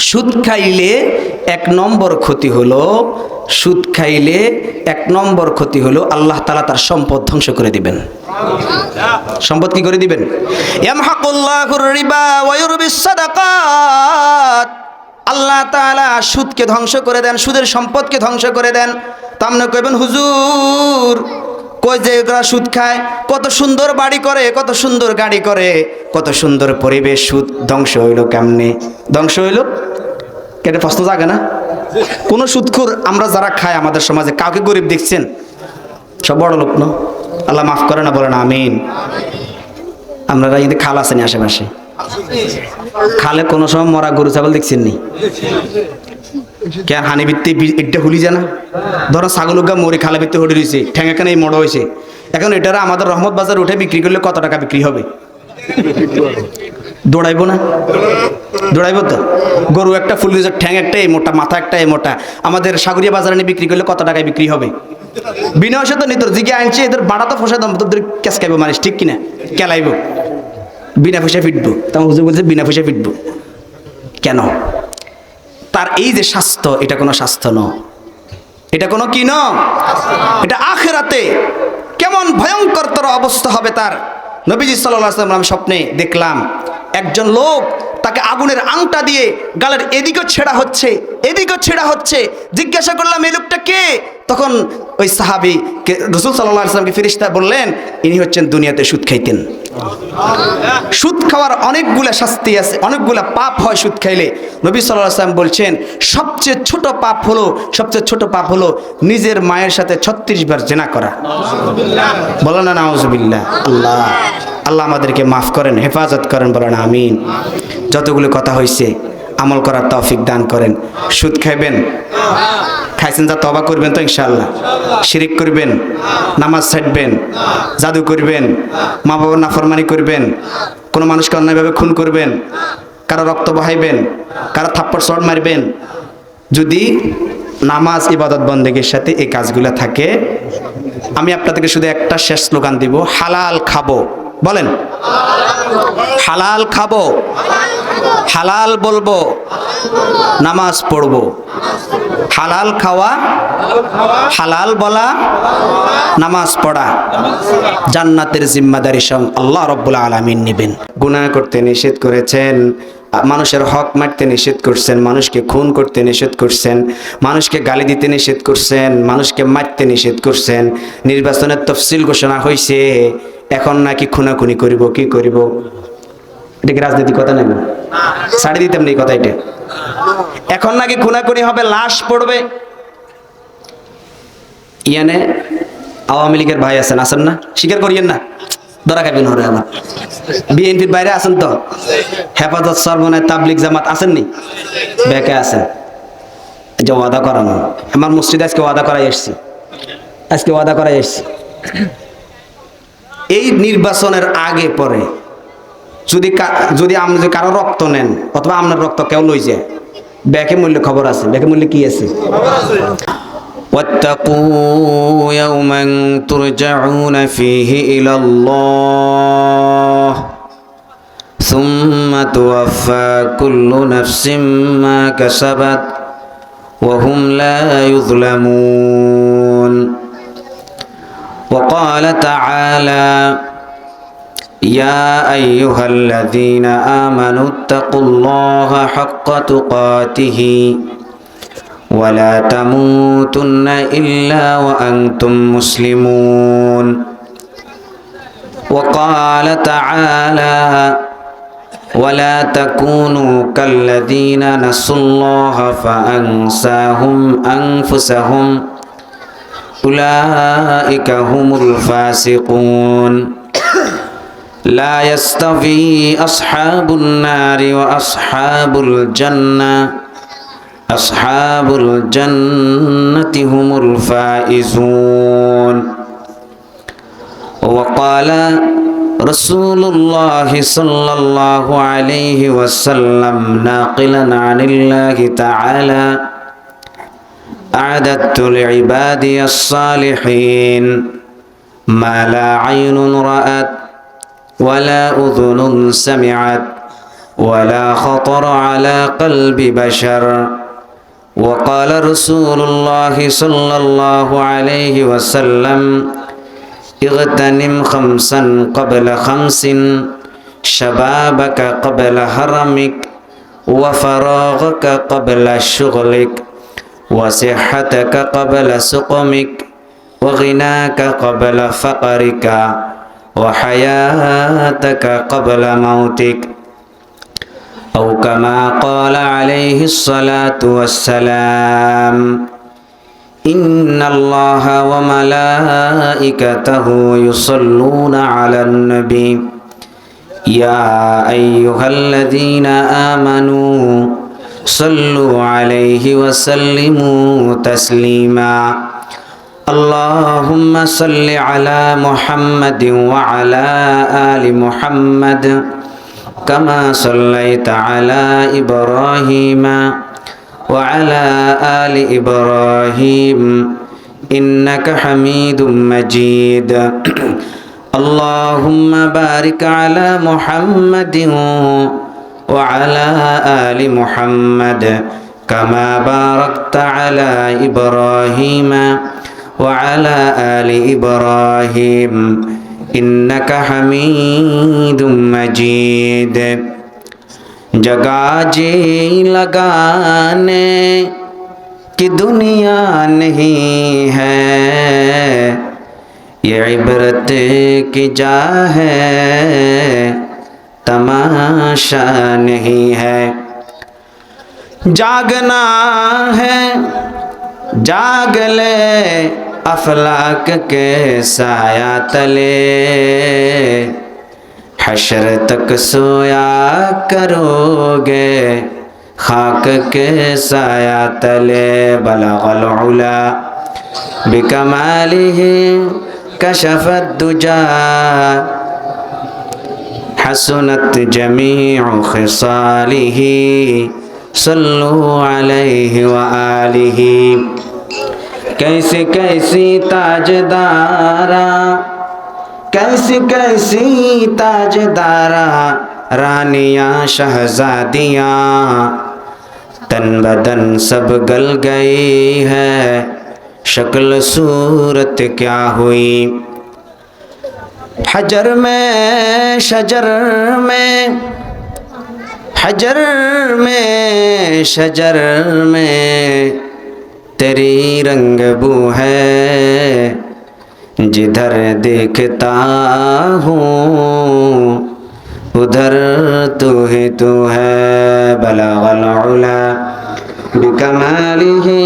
সুদ খাইলে এক নম্বর ক্ষতি হলো, সুদ খাইলে এক নম্বর ক্ষতি হলো আল্লাহ তাআলা তার সম্পদ ধ্বংস করে দিবেন। সম্পদ কি করে দিবেন? ইয়ামহাকুল্লাহুর রিবা ওয়া ইউরবিস সাদাকাত। আল্লাহ তাআলা সুদকে ধ্বংস করে দেন, সুদের সম্পদকে ধ্বংস করে দেন। তা আপনি কইবেন হুজুর কই যে এগুলা সুদ খায়, কত সুন্দর বাড়ি করে, কত সুন্দর গাড়ি করে, কত সুন্দর পরিবেশ, সুদ ধ্বংস হইল কেমনে? ধ্বংস হইল কেটে প্রশ্ন জাগে না? কোন সুদখোর আমরা যারা খাই আমাদের সমাজে কাউকে গরিব দেখছেন? সব বড় লোক না? আল্লাহ মাফ করে না, বলেন আমিন। আপনারা যদি খাল আছেন আশেপাশে, খালে কোনো সময় মরা গরু ছাগল দেখছেন নি? কে হানি ভিত্তি এটা হুলি জানা? ধরো ছাগল গা মরি খালে ভিত্তি হড়ি রয়েছে, ঠ্যাঙ্গা কেন এই মড় হয়েছে, এখন এটারা আমাদের রহমত বাজার উঠে বিক্রি করলে কত টাকা বিক্রি হবে? দৌড়াইবো না? দৌড়াইবো তো। গরু একটা ফুল দিয়েছে, ঠ্যাং একটা এই মোটা, মাথা একটা এই মোটা, আমাদের সাগরিয়া বাজারে নিয়ে বিক্রি করলে কত টাকায় বিক্রি হবে? বিনা পয়সা তো নিত, জিগে আনছে এদের বাড়া তো ফসা দাম তোদের ক্যাসকাইবো মানুষ, ঠিক কিনা? কেলাইবো, বিনা পয়সা ফিটবো। তখন হুজুর বলছে বিনা পয়সা ফিটবো কেন? তার এই যে স্বাস্থ্য, এটা কোনো স্বাস্থ্য নয়, এটা কোনো কি নয়, এটা আখিরাতে কেমন ভয়ঙ্কর তর অবস্থা হবে তার। নবীজি সাল্লাল্লাহু আলাইহি ওয়াসাল্লাম স্বপ্নে দেখলাম একজন লোক, তাকে আগুনের আংটা দিয়ে গালের এদিকে ছেঁড়া হচ্ছে, এদিকে ছেঁড়া হচ্ছে। জিজ্ঞাসা করলাম এই লোকটা কে? তখন ওই সাহাবী রাসূল সাল্লাল্লাহু আলাইহি ওয়াসাল্লামকে ফেরেশতা বললেন ইনি হচ্ছেন দুনিয়াতে সুদ খাইতেন। সুদ খাওয়ার অনেকগুলা শাস্তি আছে, অনেকগুলা পাপ হয় সুদ খাইলে। নবী সাল্লাল্লাহু আলাইহি ওয়াসাল্লাম বলছেন সবচেয়ে ছোট পাপ হলো, সবচেয়ে ছোট পাপ হলো নিজের মায়ের সাথে 36 বার জিনা করা। বলেন না নাউজুবিল্লাহ। আল্লাহ আল্লাহ আমাদেরকে মাফ করেন, হেফাজত করেন, বলেন আমিন। যতগুলো কথা হয়েছে আমল করার তৌফিক দান করেন। সুদ খাইবেন, খাইছেন যা তওবা করবেন তো ইনশাআল্লাহ। শিরিক করবেন, নামাজ ছাড়বেন, জাদু করবেন, মা বাবার নাফরমানি করবেন, কোনো মানুষকে অন্যায়ভাবে খুন করবেন, কারো রক্ত বহাইবেন, কারো থাপ্পড় চড় মারবেন, যদি নামাজ ইবাদত বন্দেগীর সাথে এই কাজগুলো থাকে, আমি আপনাদেরকে শুধু একটা শেষ স্লোগান দিব, হালাল খাবো। বলেন হালাল খাবো, হালাল বলবো, নামাজ পড়বো। হালাল খাওয়া, হালাল বলা, নামাজ পড়া, জান্নাতের জিম্মাদারি সব আল্লাহ রাব্বুল আলামিন নেবেন। গুনাহ করতে নিষেধ করেছেন, মানুষের হক মারতে নিষেধ করছেন, মানুষকে খুন করতে নিষেধ করছেন, মানুষকে গালি দিতে নিষেধ করছেন, মানুষকে মারতে নিষেধ করছেন। নির্বাচনের তফসিল ঘোষণা হয়েছে, এখন নাকি খুনাখুনি করিব, কি করিব? এটা কি রাজনীতি কথা নাকি? ছাড়ি দিতাম না এই কথা। এটা এখন নাকি খুনাখুনি হবে, লাশ পড়বে। ইয়ানে আওয়ামী লীগের ভাই আছেন, আছেন না? স্বীকার করিয়েন না, ধরা খাবেন হরে। আবার বিএনপির বাইরে আছেন তো, হেফাজত সর্বনায় তাবলিগ জামাত আসেননি, বেঁকে আছেন। যে ওয়াদা করানো, আমার মসজিদে আজকে ওয়াদা করাই এসছি, আজকে ওয়াদা করাই এসছি। এই নির্বাচনের আগে পরে যদি আপনি কারো রক্ত নেন অথবা আপনার রক্ত কেউ লই যায়, ব্যাকে মূল্যে খবর আছে, ব্যাকে মূল্যে কি আছে? واتقوا يوما ترجعون فيه إلى الله ثم توفى كل نفس ما كسبت وهم لا يظلمون وقال تعالى يا أيها الذين آمنوا اتقوا الله حق تقاته ولا تموتن إلا وأنتم مسلمون وقال تعالى ولا تكونوا كالذين نسوا الله فأنساهم أنفسهم أولئك هم الفاسقون لا يستوي أصحاب النار وأصحاب الجنة أصحاب الجنة هم الفائزون وقال رسول الله صلى الله عليه وسلم ناقلا عن الله تعالى أعددت لعبادي الصالحين ما لا عين رأت ولا أذن سمعت ولا خطر على قلب بشر. وقال رسول الله صلى الله عليه وسلم اغتنم خمسا قبل خمس شبابك قبل هرمك وفراغك قبل شغلك وصحتك قبل سقمك وغناك قبل فقرك وحياتك قبل موتك أو كما قال عليه الصلاة والسلام. إن الله وملائكته يصلون على النبي يا أيها الذين آمنوا صلوا عليه وسلموا تسليما. اللهم صل على محمد وعلى آل محمد كما صليت على إبراهيم وعلى آل إبراهيم إنك حميد مجيد. اللهم بارك على محمد وعلى آل محمد كما باركت على إبراهيم وعلى آل إبراهيم إنك حميد مجيد. जगह जी लगाने की दुनिया नहीं है, ये इबरत की जा है, तमाशा नहीं है. जागना है जाग ले अफलाक के साया तले, हशर तक सोया करोगे खाक के साया तले. बलगल उला बिकमालिही कशफत दुजा हसनत जमीउ खिसालिही सल्लु अलैहि व आलिही. कैसी कैसी ताजदारा कैसी कैसी ताजदारा रानियां शहजादियां, तन बदन सब गल गई है, शक्ल सूरत क्या हुई. हजर में शजर में हजर में शजर में तेरी रंग बू है, जिधर देखता हूँ उधर तू ही तू है. बलगल उला बिकमालिही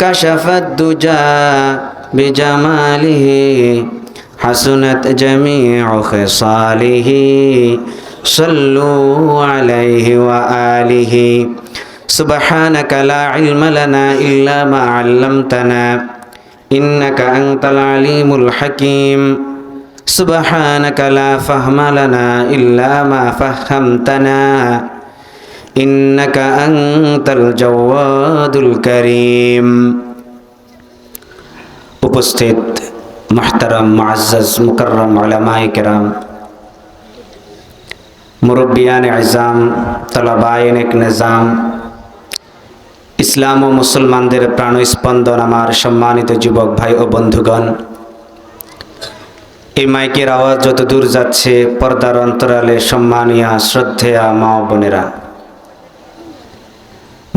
कशफत दुजा बिजमालिही हसनत जमीउ खिसालिही सल्लु अलैहि व आलिही. सुब्हानक ला इल्म लना इल्ला मा अल्लमतना इन्नका अंतल अलीमुल हकीम. सुब्हानक ला फहम लना इल्ला मा फहमतना इन्नका अंतल जव्वादुल करीम. उपस्थित मुहतरम मुअज़्ज़ज़ मुकर्रम उलमाए किराम, मुरब्बियान इज़ाम, तलबाए नेक निज़ाम, ইসলাম ও মুসলমানদের প্রাণস্পন্দন আমার সম্মানিত যুবক ভাই ও বন্ধুগণ, এই মাইকের আওয়াজ যত দূর যাচ্ছে পর্দার অন্তরালে সম্মানিয়া শ্রদ্ধেয়া মা ও বোনেরা,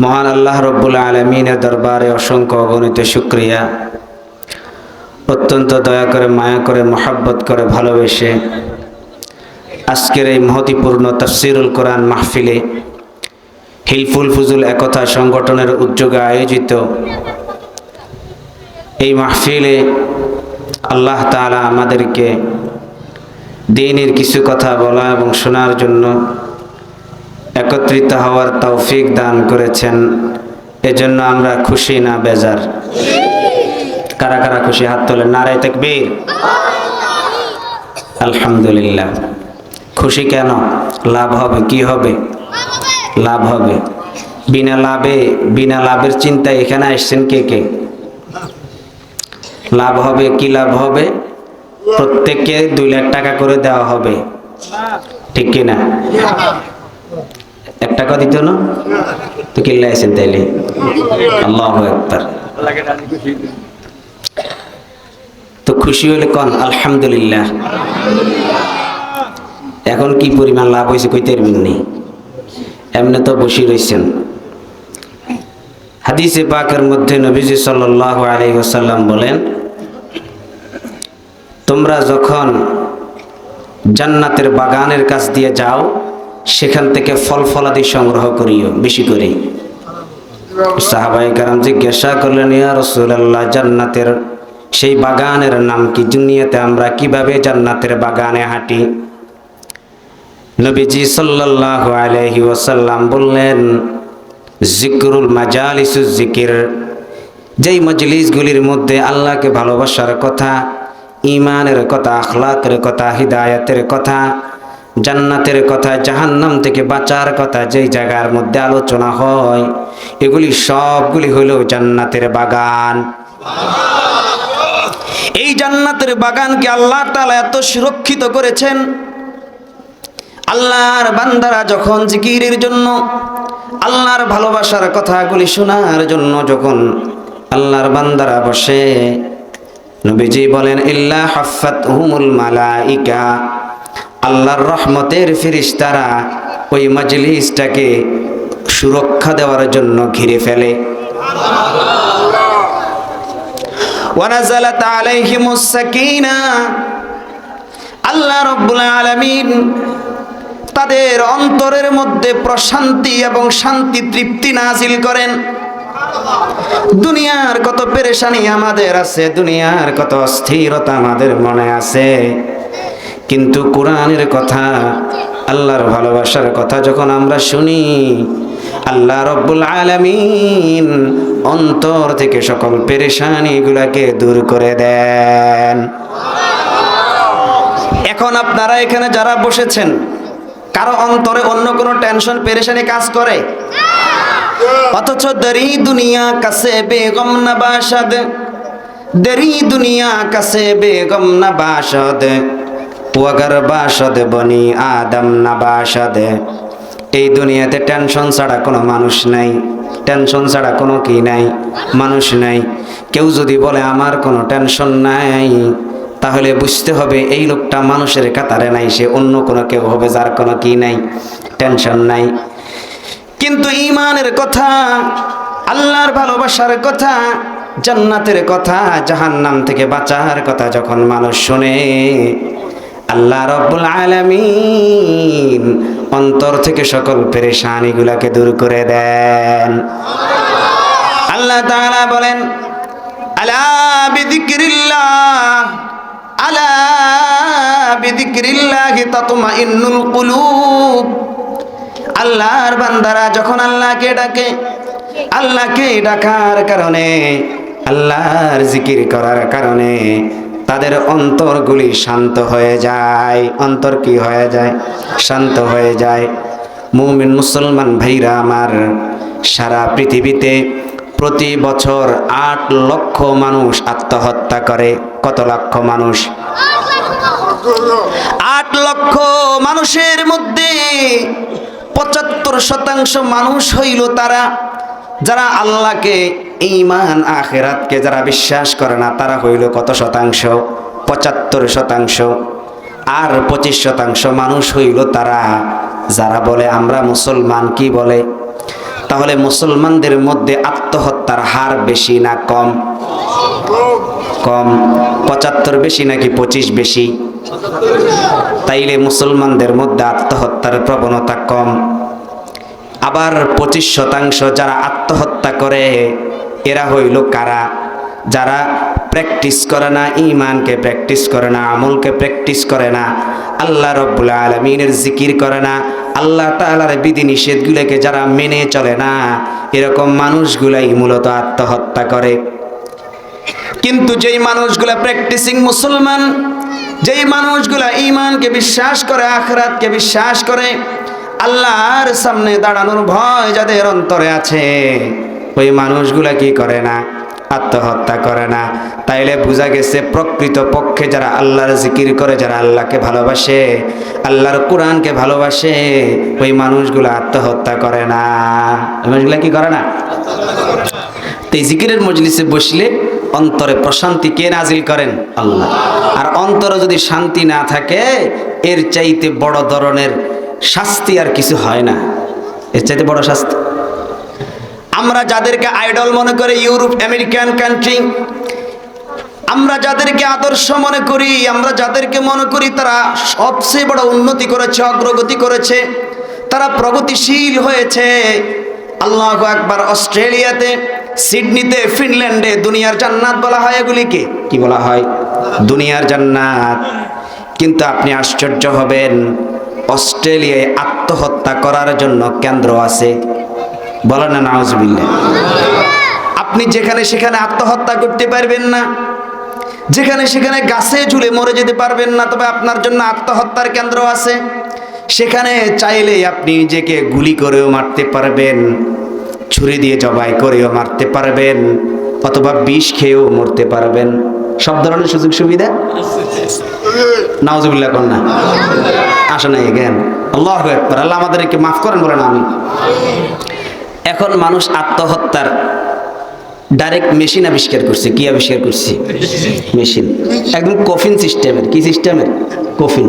মহান আল্লাহ রব্বুল আলামিনের দরবারে অসংখ্য অগণিত শুকরিয়া। অত্যন্ত দয়া করে মায়া করে মহব্বত করে ভালোবেসে আজকের এই মহতিপূর্ণ তাফসীরুল কোরআন মাহফিলে হিলফুল ফুজুল একতা সংগঠনের উদ্যোগে আয়োজিত এই মাহফিলে আল্লাহ তাআলা আমাদেরকে দ্বীনের কিছু কথা বলা এবং শোনার জন্য একত্রিত হওয়ার তৌফিক দান করেছেন। এজন্য আমরা খুশি না বেজার? কারা কারা খুশি হাত তোলেন, নারায়ে তাকবীর। আলহামদুলিল্লাহ। খুশি কেন? লাভ হবে। কি হবে? লাভ হবে। বিনা লাভের চিন্তায় এখানে আসছেন কে কে? লাভ হবে। কি লাভ হবে? প্রত্যেককে 2 লাখ টাকা করে দেওয়া হবে, ঠিক কিনা? টাকা দিত না তো কিল্লা আছেন তাইলে আল্লাহু আকবার। তো খুশি হলে কন আলহামদুলিল্লাহ। এখন কি পরিমাণ লাভ হয়েছে কইতে পারবেন নি, এমনি তো বসে রয়েছেন। হাদিসে পাকের মধ্যে নবীজি সাল্লাল্লাহু আলাইহি ওয়াসাল্লাম বলেন, তোমরা যখন জান্নাতের বাগানের কাছ দিয়ে যাও সেখান থেকে ফল ফলাদি সংগ্রহ করিও বেশি করে। সাহাবায়ে কেরাম জিজ্ঞাসা করলেন, ইয়া রাসূলুল্লাহ, জান্নাতের সেই বাগানের নাম কি? দুনিয়াতে আমরা কিভাবে জান্নাতের বাগানে হাঁটি? নবীজি সাল্লাল্লাহু আলাইহি ওয়াসাল্লাম বললেন, জিকরুল মাজালিসুজ জিকির, যেই মজলিসগুলির মধ্যে আল্লাহকে ভালোবাসার কথা, ঈমানের কথা, আখলাকের কথা, হিদায়াতের কথা, জান্নাতের কথা, জাহান্নাম থেকে বাঁচার কথা যেই জায়গার মধ্যে আলোচনা হয়, এগুলি সবগুলি হলো জান্নাতের বাগান। এই জান্নাতের বাগানকে আল্লাহ তাআলা এত সুরক্ষিত করেছেন, আল্লাহর বান্দারা যখন জিকিরের জন্য, আল্লাহর ভালোবাসার কথাগুলি শোনার জন্য যখন আল্লাহর বান্দারা বসে, নবীজি বলেন, ইল্লা হাফাতহুমুল মালাইকা, আল্লাহর রহমতের ফেরেশতারা ওই মজলিসটাকে সুরক্ষা দেওয়ার জন্য ঘিরে ফেলে। ওয়া নাযালাত আলাইহিমুস সাকিনা, আল্লাহ রাব্বুল আলামিন তাদের অন্তরের মধ্যে প্রশান্তি এবং শান্তি তৃপ্তি নাজিল করেন। দুনিয়ার কত পেরেশানি আমাদের আছে, দুনিয়ার কত অস্থিরতা আমাদের মনে আছে, কিন্তু কোরআনের কথা, আল্লাহর ভালোবাসার কথা যখন আমরা শুনি, আল্লাহ রব্বুল আলামিন অন্তর থেকে সকল পেরেশানিগুলোকে দূর করে দেন। এখন আপনারা এখানে যারা বসেছেন, কারো অন্তরে অন্য কোনো টেনশন পেরেশানি কাজ করে? অথচ দেরি দুনিয়া কাছে বেগম না বাসাদ, দেরি দুনিয়া কাছে বেগম না বাসাদ, ওয়াগার বাসাদ বনি আদম না বাসাদ। এই দুনিয়াতে টেনশন ছাড়া কোনো মানুষ নাই, টেনশন ছাড়া কোনো কি নাই, মানুষ নাই। কেউ যদি বলে আমার কোনো টেনশন নাই, তাহলে বুঝতে হবে এই লোকটা মানুষের কাতারে নাই, সে অন্য কোনো কেউ হবে যার কোনো কি নাই, টেনশন নাই। কিন্তু ঈমানের কথা, আল্লাহর ভালোবাসার কথা, জান্নাতের কথা, জাহান্নাম থেকে বাঁচার কথা যখন মানুষ শুনে, আল্লাহ রাব্বুল আলামিন অন্তর থেকে সকল পেরেশানিগুলোকে দূর করে দেন। আল্লাহ তাআলা বলেন, আলা বিযিকরিল্লাহ, আলা বিযিকরিল্লাহি তাতমাইন্নুল কুলুব। আল্লাহর বান্দারা যখন আল্লাহকে ডাকে, আল্লাহকে ডাকার কারণে, আল্লাহর জিকির করার কারণে তাদের অন্তরগুলি শান্ত হয়ে যায়। অন্তর কি হয়ে যায়? শান্ত হয়ে যায়। মুমিন মুসলমান ভাইরা আমার, সারা পৃথিবীতে প্রতি বছর 8 লক্ষ মানুষ আত্মহত্যা করে। কত লক্ষ মানুষ? 8 লক্ষ মানুষের মধ্যে 75% মানুষ হইল তারা যারা আল্লাহকে, ঈমান আখিরাতকে যারা বিশ্বাস করে না, তারা হইল কত শতাংশ? 75%। আর 25% মানুষ হইল তারা যারা বলে আমরা মুসলমান। কি বলে? তাহলে মুসলমানদের মধ্যে আত্মহত্যার হার বেশি না কম? কম। 75 বেশি নাকি 25 বেশি? তাইলে মুসলমানদের মধ্যে আত্মহত্যার প্রবণতা কম। আবার 25% যারা আত্মহত্যা করে, এরা হইল কারা? যারা প্র্যাকটিস করে না, ঈমানকে প্র্যাকটিস করে না, আমলকে প্র্যাকটিস করে না, আল্লাহ রাব্বুল আলামিনের জিকির করে না, আল্লাহ তাআলার বিধিনিষেধগুলোকে যারা মেনে চলে না, এরকম মানুষগুলাই মূলত আত্মহত্যা করে। কিন্তু যেই মানুষগুলা প্র্যাকটিসিং মুসলমান, যেই মানুষগুলা ঈমানকে বিশ্বাস করে, আখিরাতকে বিশ্বাস করে, আল্লাহর সামনে দাঁড়ানোর ভয় যাদের অন্তরে আছে, ওই মানুষগুলা কি করে না? আত্মহত্যা করে না। তাইলে বোঝা গেছে প্রকৃত পক্ষে যারা আল্লাহর জিকির করে, যারা আল্লাহকে ভালোবাসে, আল্লাহর কোরআনকে ভালোবাসে, ওই মানুষগুলো আত্মহত্যা করে না। ওই মানুষগুলো কি করে না? তো এই জিকিরের মজলিসে বসলে অন্তরে প্রশান্তি কে নাজিল করেন? আল্লাহ। আর অন্তরে যদি শান্তি না থাকে, এর চাইতে বড় ধরনের শাস্তি আর কিছু হয় না। এর চাইতে বড় শাস্তি। আমরা যাদেরকে আইডল মনে করে, ইউরোপ আমেরিকান কান্ট্রি, আমরা যাদেরকে আদর্শ মনে করি, আমরা যাদেরকে মনে করি তারা সবচেয়ে বড় উন্নতি করেছে, অগ্রগতি করেছে, তারা প্রগতিশীল হয়েছে, আল্লাহু আকবার, অস্ট্রেলিয়াতে, সিডনিতে, ফিনল্যান্ডে দুনিয়ার জান্নাত বলা হয় এগুলিকে। কি বলা হয়? দুনিয়ার জান্নাত। কিন্তু আপনি আশ্চর্য হবেন, অস্ট্রেলিয়ায় আত্মহত্যা করার জন্য কেন্দ্র আছে। বলেন না নাউজুবিল্লাহ। আপনি যেখানে সেখানে আত্মহত্যা করতে পারবেন না, যেখানে সেখানে গাছে ঝুলে মরে যেতে পারবেন না, তবে আপনার জন্য আত্মহত্যার কেন্দ্র আছে। সেখানে চাইলে আপনি নিজেকে গুলি করেও মারতে পারবেন, ছুরি দিয়ে জবাই করেও মারতে পারবেন, অথবা বিষ খেয়েও মরতে পারবেন। সব ধরনের সুযোগ সুবিধা নাউজুবিল্লাহ কোন না আসে নাই জ্ঞান। আল্লাহু আকবার। আল্লাহ আমাদেরকে মাফ করেন, বলেন আমি। এখন মানুষ আত্মহত্যার ডাইরেক্ট মেশিন আবিষ্কার করছে। কি আবিষ্কার করছে? মেশিন। একদম কফিন সিস্টেমের। কি সিস্টেমের? কফিন।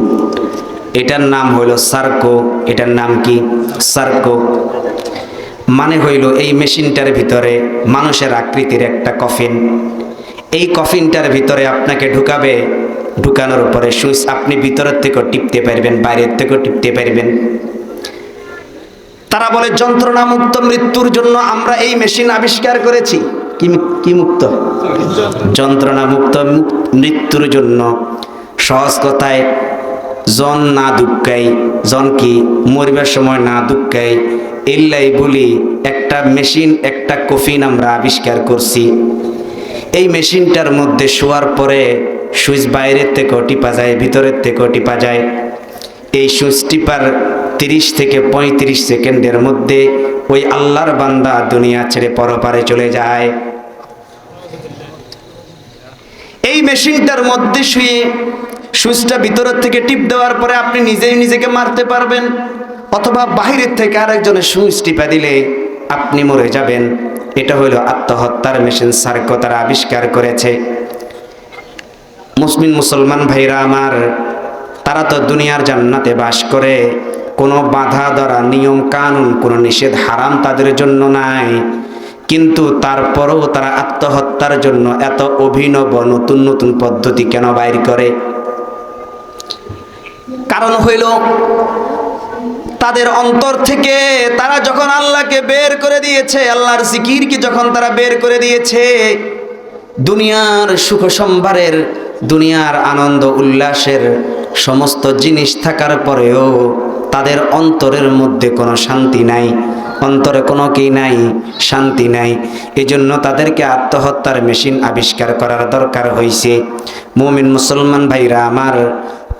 এটার নাম হইল সার্কো। এটার নাম কি? সার্কো। মানে হইল এই মেশিনটার ভিতরে মানুষের আকৃতির একটা কফিন। এই কফিনটার ভিতরে আপনাকে ঢুকাবে, ঢুকানোর পরে সুইচ আপনি ভিতরের থেকেও টিপতে পারবেন, বাইরের থেকেও টিপতে পারবেন। তারা বলে যন্ত্রণা মুক্ত মৃত্যুর জন্য আমরা এই মেশিন আবিষ্কার করেছি। কি মুক্ত? যন্ত্রণা মুক্ত মৃত্যুর জন্য। সহজ কথায়, জন না দুঃখাই, জন কি মরিবার সময় না দুঃখাই, এল্লাই বলি একটা মেশিন, একটা কফিন আমরা আবিষ্কার করছি। এই মেশিনটার মধ্যে শোয়ার পরে সুইচ বাইরের থেকেও টিপা যায়, ভিতরের থেকেও টিপা যায়। এই সুইচ টিপার 30 থেকে 35 সেকেন্ডের মধ্যে ওই আল্লাহর বান্দা দুনিয়া ছেড়ে পরপারে চলে যায়। এই মেশিনটার মধ্যে শুয়ে সুইচটা ভিতরের থেকে টিপ দেওয়ার পরে আপনি নিজেই নিজেকে মারতে পারবেন, অথবা বাহিরের থেকে আরেকজনের সুইচ টিপা দিলে আপনি মরে যাবেন। এটা হলো আত্মহত্যার মেশিন। সার্কো তারা আবিষ্কার করেছে। মুসলমান ভাইরা আমার, তারা তো দুনিয়ার জান্নাতে বাস করে, কোনো বাধা ধরা, নিয়ম কানুন, কোনো নিষেধ হারাম তাদের জন্য নাই। কিন্তু তারপরেও তারা আত্মহত্যার জন্য এত অভিনব নতুন নতুন পদ্ধতি কেন বাইর করে? কারণ হইল তাদের অন্তর থেকে তারা যখন আল্লাহকে বের করে দিয়েছে, আল্লাহর জিকিরকে যখন তারা বের করে দিয়েছে, দুনিয়ার সুখ সম্ভারের, দুনিয়ার আনন্দ উল্লাসের সমস্ত জিনিস থাকার পরেও তাদের অন্তরের মধ্যে কোনো শান্তি নাই, অন্তরে কোনো কি নাই, শান্তি নাই। এই জন্য তাদেরকে আত্মহত্যার মেশিন আবিষ্কার করার দরকার হয়েছে। মুমিন মুসলমান ভাইরা আমার,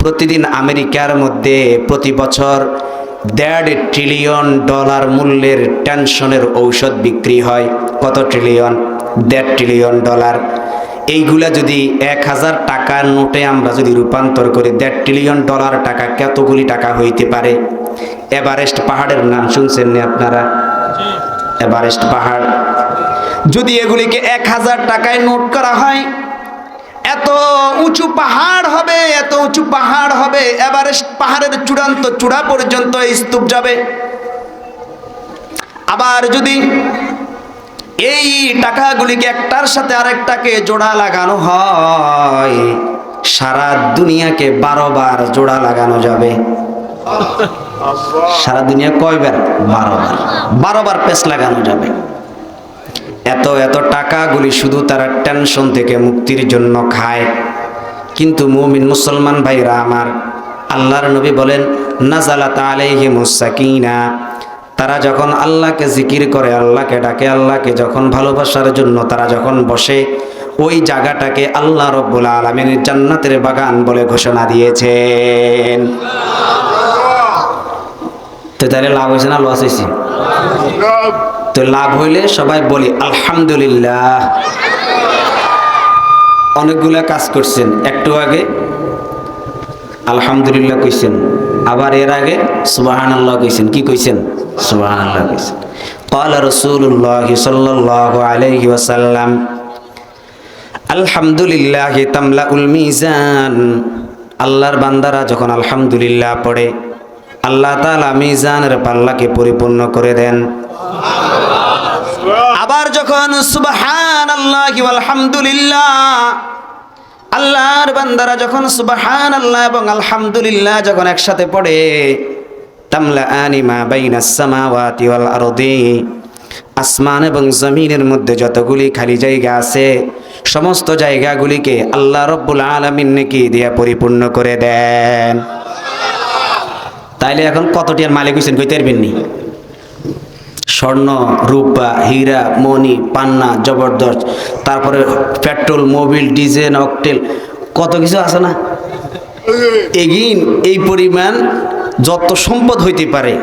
প্রতিদিন আমেরিকার মধ্যে প্রতি বছর $1.5 ট্রিলিয়ন মূল্যের টেনশনের ঔষধ বিক্রি হয়। কত ট্রিলিয়ন? $1.5 ট্রিলিয়ন। এইগুলা যদি 1000 টাকার নোটে আমরা যদি রূপান্তর করি, $1.5 ট্রিলিয়ন টাকা কতগুলি টাকা হইতে পারে? এভারেস্ট পাহাড়ের নাম শুনছেন না আপনারা? এভারেস্ট পাহাড় যদি এগুলিকে 1000 টাকায় নোট করা হয়, এত উঁচু পাহাড় হবে, এত উঁচু পাহাড় হবে। এভারেস্ট পাহাড়ের চূড়ান্ত চূড়া পর্যন্ত এই স্তূপ যাবে। আবার যদি এই টাকাগুলিকে একটার সাথে আরেকটাকে জোড়া লাগানো হয়, সারা দুনিয়াকে 12 বার জোড়া লাগানো যাবে। সারা দুনিয়া কয়বার? 12 বার। 12 বার পেঁচ লাগানো যাবে। এত এত টাকাগুলি শুধু তারা টেনশন থেকে মুক্তির জন্য খায়। কিন্তু মুমিন মুসলমান ভাইরা আমার, আল্লাহর নবী বলেন, নাজালাত আলাইহিমুস সাকিনা, তারা যখন আল্লাহকে জিকির করে, আল্লাহকে ডাকে, আল্লাহকে যখন ভালোবাসার জন্য তারা যখন বসে, ওই জায়গাটাকে আল্লাহ রব্বুল আলামিন জান্নাতের বাগান বলে ঘোষণা দিয়েছেন। তো তাহলে লাভ হয়েছে না লস হয়েছে? তো লাভ হইলে সবাই বলি আলহামদুলিল্লাহ। অনেকগুলা কাজ করছেন, একটু আগে আলহামদুলিল্লাহ কইছেন, আবার এর আগে সুবহানাল্লাহ কইছেন। কি কইছেন? সুবহানাল্লাহ কইছেন। قال رسول الله صلى الله عليه وسلم আলহামদুলিল্লাহ তামলাউল মিজান। আল্লাহর বান্দারা যখন আলহামদুলিল্লাহ পড়ে আল্লাহ তাআলা মিজানের পাল্লাকে পরিপূর্ণ করে দেন। আবার যখন সুবহানাল্লাহি ওয়াল হামদুলিল্লাহ, আল্লাহর বান্দারা যখন সুবহানাল্লাহ এবং আলহামদুলিল্লাহ যখন একসাথে পড়ে, তামলাআনি মা বাইনাস সামাওয়াতি ওয়াল আরদি, আসমান এবং জমিনের মধ্যে যতগুলি খালি জায়গা আছে সমস্ত জায়গাগুলিকে আল্লাহ রব্বুল আলামিন নেকি দিয়া পরিপূর্ণ করে দেন। তাইলে এখন কতটিয়ার মালিক হইছেন কইতে পারবেন নি? স্বর্ণ, রূপা, হীরা, মণি, পান্না, জবরদস্ত, তারপরে পেট্রোল, মোবিল, ডিজেল, অকটেল, কত কিছু আছে না? এগিন এই পরিমাণ যত সম্পদ হইতে পারে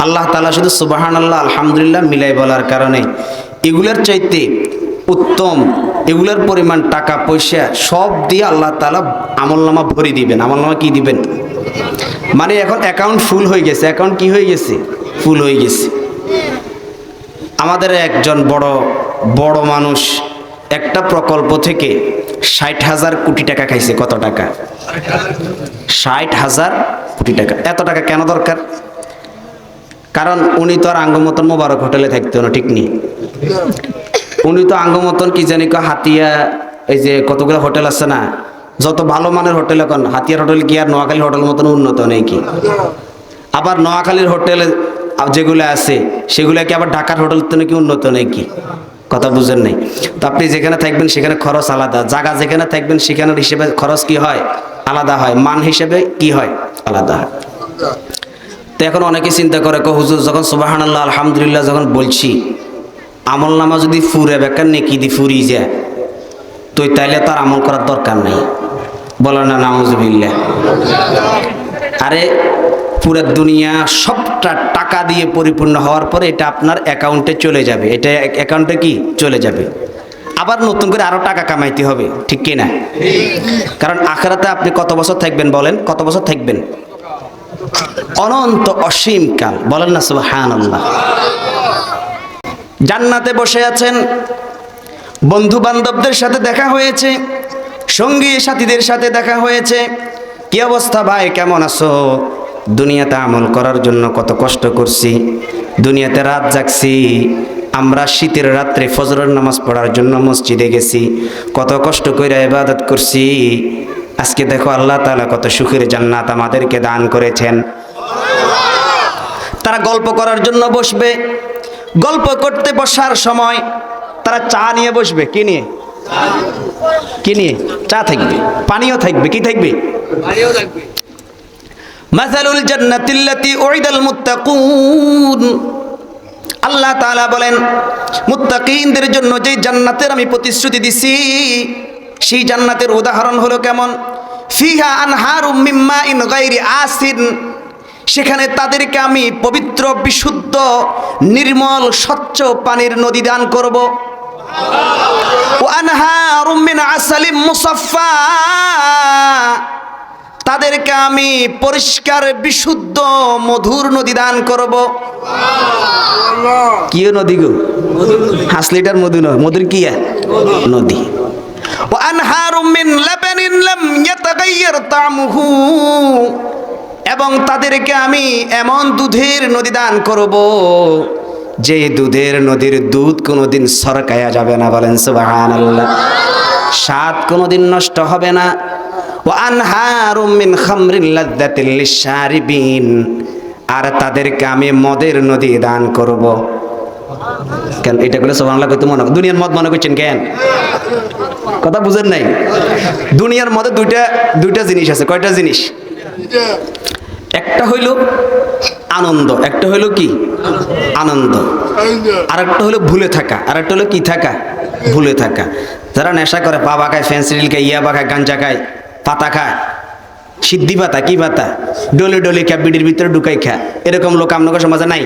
আল্লাহ তাআলা শুধু সুবহানাল্লাহ আলহামদুলিল্লাহ মিলাই বলার কারণে এগুলার চাইতে উত্তম, এগুলার পরিমাণ টাকা পয়সা সব দিয়ে আল্লাহ তাআলা আমলনামা ভরে দিবেন। আমলনামা কি দিবেন? মানে এখন অ্যাকাউন্ট ফুল হয়ে গেছে। অ্যাকাউন্ট কি হয়ে গেছে? ফুল হয়ে গেছে। আমাদের একজন বড় মানুষ একটা প্রকল্প থেকে 60,000 কোটি টাকা খাইছে। কত টাকা? 60,000 কোটি টাকা। এত টাকা কেন দরকার? কারণ উনি তো আর আঙ্গমতন মোবারক হোটেলে থাকতো না, ঠিক নেই? উনি তো আঙ্গমতন কি জানি হাতিয়া, এই যে কতগুলো হোটেল আছে না, যত ভালো মানের হোটেল, এখন হাতিয়ার হোটেল কি আর নোয়াখালী হোটেল মতন উন্নত নেই কি? আবার নোয়াখালীর হোটেল যেগুলো আছে সেগুলো কি আবার ঢাকার হোটেল তো নাকি উন্নত নেই কি? কথা বুঝেন নাই তো? আপনি যেখানে থাকবেন সেখানে খরচ আলাদা, জায়গা যেখানে থাকবেন সেখানের হিসেবে খরচ কি হয়? আলাদা হয়, মান হিসেবে কি হয়? আলাদা হয়। তো এখন অনেকে চিন্তা করে, হুজুর যখন সুবহানাল্লাহ আলহামদুলিল্লাহ যখন বলছি, আমল নামা যদি ফুরে বেকার নেকি দি ফুরি যায়, তো তাইলে তার আমল করার দরকার নেই। বলেন না নাউজুবিল্লাহ? আরে পুরো দুনিয়া সবটা টাকা দিয়ে পরিপূর্ণ হওয়ার পরে এটা আপনার অ্যাকাউন্টে চলে যাবে। এটা অ্যাকাউন্টে কি চলে যাবে? আবার নতুন করে আরো টাকা কামাইতে হবে, ঠিক কি না? কারণ আখিরাতে আপনি কত বছর থাকবেন বলেন? কত বছর থাকবেন? অনন্ত অসীম কাল। বলেন না সুবহানাল্লাহ? জান্নাতে বসে আছেন, বন্ধু বান্ধবদের সাথে দেখা হয়েছে, সঙ্গী সাথীদের সাথে দেখা হয়েছে। কি অবস্থা ভাই, কেমন আছো? দুনিয়াতে আমল করার জন্য কত কষ্ট করছি, দুনিয়াতে রাত জাগছি, আমরা শীতের রাত্রে ফজরের নামাজ পড়ার জন্য মসজিদে গেছি, কত কষ্ট করে ইবাদত করছি। আজকে দেখো আল্লাহ তাআলা কত সুখের জান্নাত আমাদেরকে দান করেছেন। তারা গল্প করার জন্য বসবে, গল্প করতে বসার সময় তারা চা নিয়ে বসবে। কি নিয়ে? কি নিয়ে? চা থাকবে, পানিও থাকবে। কি থাকবে? পানিও থাকবে। মাসালুল জান্নাতিল্লাতী উইদাল মুত্তাকুন, আল্লাহ তাআলা বলেন মুত্তাকিনদের জন্য যে জান্নাতের আমি প্রতিশ্রুতি দিছি, সেই জান্নাতের উদাহরণ হলো কেমন? ফিহা আনহারুম মিন মাইন গায়রি আসিন, সেখানে তাদেরকে আমি পবিত্র, বিশুদ্ধ, নির্মল, স্বচ্ছ পানির নদী দান করব। ওয়া আনহারুম মিন আসালিম মুসাফফা, তাদেরকে আমি পরিষ্কার, বিশুদ্ধ, মধুর নদী দান করব। কি নদী গো? 5 লিটার মধু নয়, মধুর কি নদী। ওয়া আনহারুম মিন লাবানিন লাম ইয়াতাগায়্যার তা'মুহু, এবং তাদেরকে আমি এমন দুধের নদী দান করব যে দুধের নদীর দুধ কোনোদিন সরকায়া যাবে না। বলেন সুবহানাল্লাহ? স্বাদ কোনোদিন নষ্ট হবে না। ওয়া আনহারুম মিন খামরিন লাযযাতিল লিশশারিবিন, আর তাদেরকে আমি মদের নদী দান করব। কেন এটা বলে সুবহানাল্লাহ কইতে মনে? দুনিয়ার মদ মনে করছেন কেন? কথা বুঝেন নাই? দুনিয়ার মধ্যে দুইটা জিনিস আছে। কয়টা জিনিস? একটা হইল আনন্দ, একটা হইল কি? আনন্দ। আর একটা হলো ভুলে থাকা, আর একটা হলো কি থাকা? ভুলে থাকা। যারা নেশা করে, পাবা খায়, ফেন্সিডিল খায়, ইয়াবা খায়, গাঞ্জা খায়, পাতা খায়, সিদ্ধি পাতা, কি পাতা, ডলে ডলে খায়, বিড়ির ভিতরে ঢুকাই খায়, এরকম লোক আপনাদের সমাজে নাই?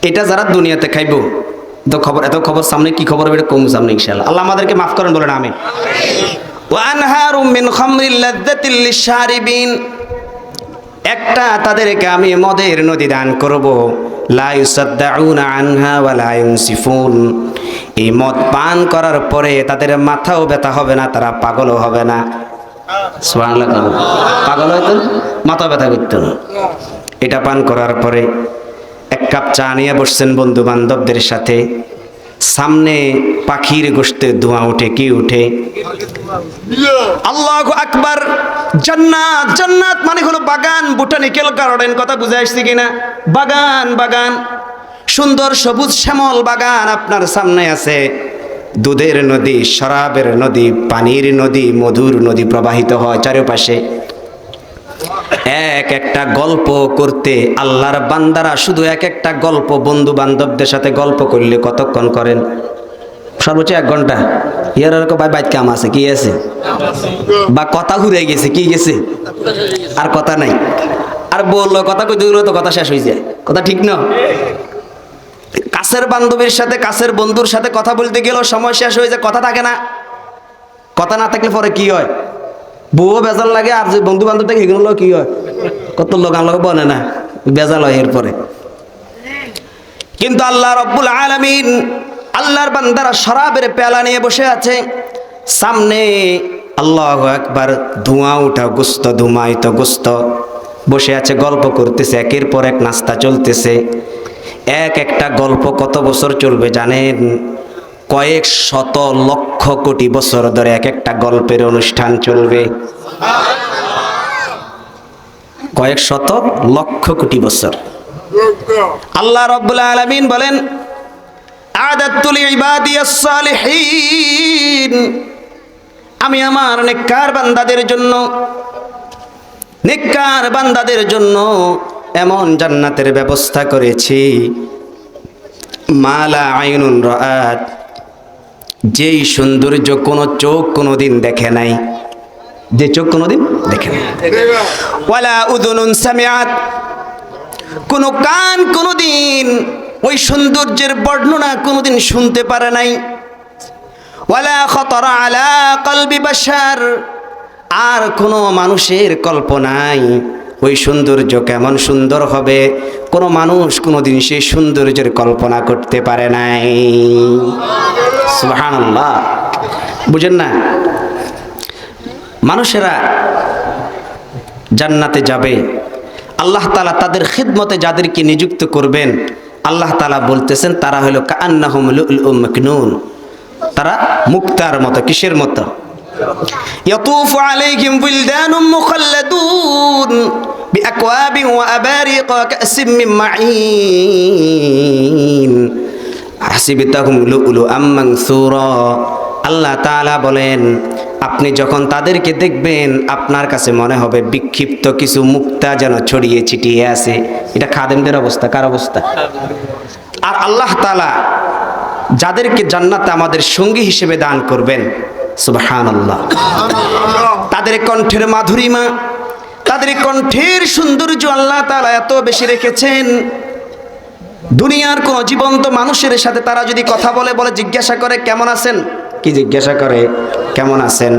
এটা যারা দুনিয়াতে খাইব, তো খবর, এত খবর সামনে কি খবর হবে এটা কম সামনে ইনশাআল্লাহ। আল্লাহ আমাদেরকে মাফ করেন, বলেন আমিন। ওয়া আনহারুম মিন খামরিল লাযযাতিল লিশারিবিন, একটা তাদেরকে আমি মদের নদী দান করব, লা ইউসাদ্দাউনা আনহা ওয়া লা ইউনসিফুন, এই মদ পান করার পরে তাদের মাথাও ব্যথা হবে না, তারা পাগলও হবে না। সুবহানাল্লাহ, পাগল হইতো না, মাথা ব্যথা করতো না। এটা পান করার পরে এক কাপ চা নিয়ে বসছেন বন্ধু বান্ধবদের সাথে, সামনে পাখির গোশতের ধোঁয়া উঠে, কি উঠে? আল্লাহু আকবার। জান্নাত, জান্নাত মানে হলো বাগান, বোটানিক্যাল গার্ডেন, কথা বুঝে আসছে কিনা? বাগান, বাগান, সুন্দর সবুজ শ্যামল বাগান আপনার সামনে আছে। দুধের নদী, শরাবের নদী, পানির নদী, মধুর নদী প্রবাহিত হয় চারপাশে। এক একটা গল্প করতে আল্লাহর বান্দারা শুধু এক একটা গল্প বন্ধু বান্ধবদের সাথে গল্প করলে কতক্ষণ করেন? সর্বোচ্চ 1 ঘন্টা। ইয়ার ভাই বাইক কাম আছে, কি আছে? বা কথা ঘুরে গেছে, কি গেছে? আর কথা নাই। আর বললো কথা কইতে গেলে তো কথা শেষ হয়ে যায়, কথা ঠিক না? কাছের বান্ধবীর সাথে, কাছের বন্ধুর সাথে কথা বলতে গেলেও সময় শেষ হয়ে যায়, কথা থাকে না। কথা না থাকলে পরে কি হয়? বউও বেজাল লাগে, আর যে বন্ধু বান্ধব থাকে এগুলো কি হয়? কত লোক আমার বনে না, বেজাল হয় এরপরে। কিন্তু আল্লাহ রব্বুল আলামিন, আল্লাহর বান্দারা শরাবের পেয়ালা নিয়ে বসে আছে, সামনে আল্লাহু আকবার, ধোঁয়া উঠা গোস্ত, ধুমায়িত গোস্ত, বসে আছে, গল্প করতেছে, একের পর এক নাস্তা চলতেছে। এক একটা গল্প কত বছর চলবে জানেন? কয়েক শত লক্ষ কোটি বছর ধরে এক একটা গল্পের অনুষ্ঠান চলবে। কয়েক শত লক্ষ কোটি বছর। আল্লাহ রাব্বুল আলামিন বলেন, আ'দাতু লিইবাদিয়াস সালিহিন, আমি আমার নেককার বান্দাদের জন্য, নেককার বান্দাদের জন্য এমন জান্নাতের ব্যবস্থা করেছি, মালা আইনুন রাআত, যেই সৌন্দর্য কোনো চোখ কোনোদিন দেখে নাই, যে চোখ কোনোদিন দেখে নাই। ওয়ালা উযুনুন সামিআত, কোনো কান কোনোদিন ওই সৌন্দর্যের বর্ণনা কোনোদিন শুনতে পারে নাই। ওয়ালা খাতারা আলা কলবি বাশার, আর কোনো মানুষের কল্পনায় ওই সৌন্দর্য কেমন সুন্দর হবে কোনো মানুষ কোনোদিন সেই সৌন্দর্যের কল্পনা করতে পারে নাই। সুবহানাল্লাহ, বুঝেন না? মানুষেরা জান্নাতে যাবে, আল্লাহ তাআলা তাদের খিদমতে যাদেরকে নিযুক্ত করবেন, আল্লাহ তাআলা বলতেছেন তারা হলো কাআন্নাহুম লুলুম মাকনুন, তারা মুক্তার মতো। কিসের মতো? ইয়াতুফু আলাইহিম বিলদানুম মুখাল্লাদুন বিআকওয়াবিন ওয়া আবারিক ওয়া কাসিম মিন মাঈন হাসিবতাহুম লুলুআম মানসুরা। আল্লাহ তাআলা বলেন, আপনি যখন তাদেরকে দেখবেন আপনার কাছে মনে হবে বিক্ষিপ্ত কিছু মুক্তা যেন ছড়িয়ে ছিটিয়ে আছে। এটা খাদেমদের অবস্থা, কার অবস্থা? আর আল্লাহ তাআলা যাদেরকে জান্নাতে আমাদের সঙ্গী হিসেবে দান করবেন, সুবহানাল্লাহ, তাদের কণ্ঠের মাধুরিমা, তাদের কণ্ঠের সৌন্দর্য আল্লাহ তাআলা এত বেশি রেখেছেন, দুনিয়ার কোন জীবন্ত মানুষের সাথে তারা যদি কথা বলে, জিজ্ঞাসা করে কেমন আছেন, কি জিজ্ঞাসা করে? কেমন আছেন?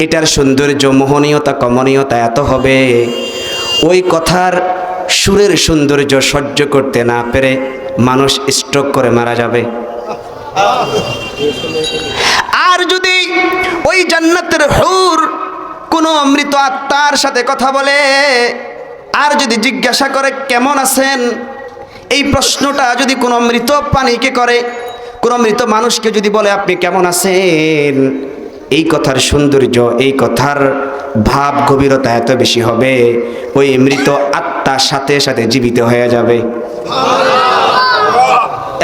এটার সৌন্দর্য, মোহনীয়তা, কমনীয়তা এত হবে, ওই কথার সুরের সৌন্দর্য সহ্য করতে না পেরে মানুষ স্ট্রোক করে মারা যাবে। আর যদি ওই জান্নাতের হুর কোনো মৃত আত্মার সাথে কথা বলে, আর যদি জিজ্ঞাসা করে কেমন আছেন, এই প্রশ্নটা যদি কোনো মৃত প্রাণীকে করে, কোনো মৃত মানুষকে যদি বলে আপনি কেমন আছেন, এই কথার সৌন্দর্য, এই কথার ভাব গভীরতা এত বেশি হবে, ওই মৃত আত্মার সাথে সাথে জীবিত হয়ে যাবে।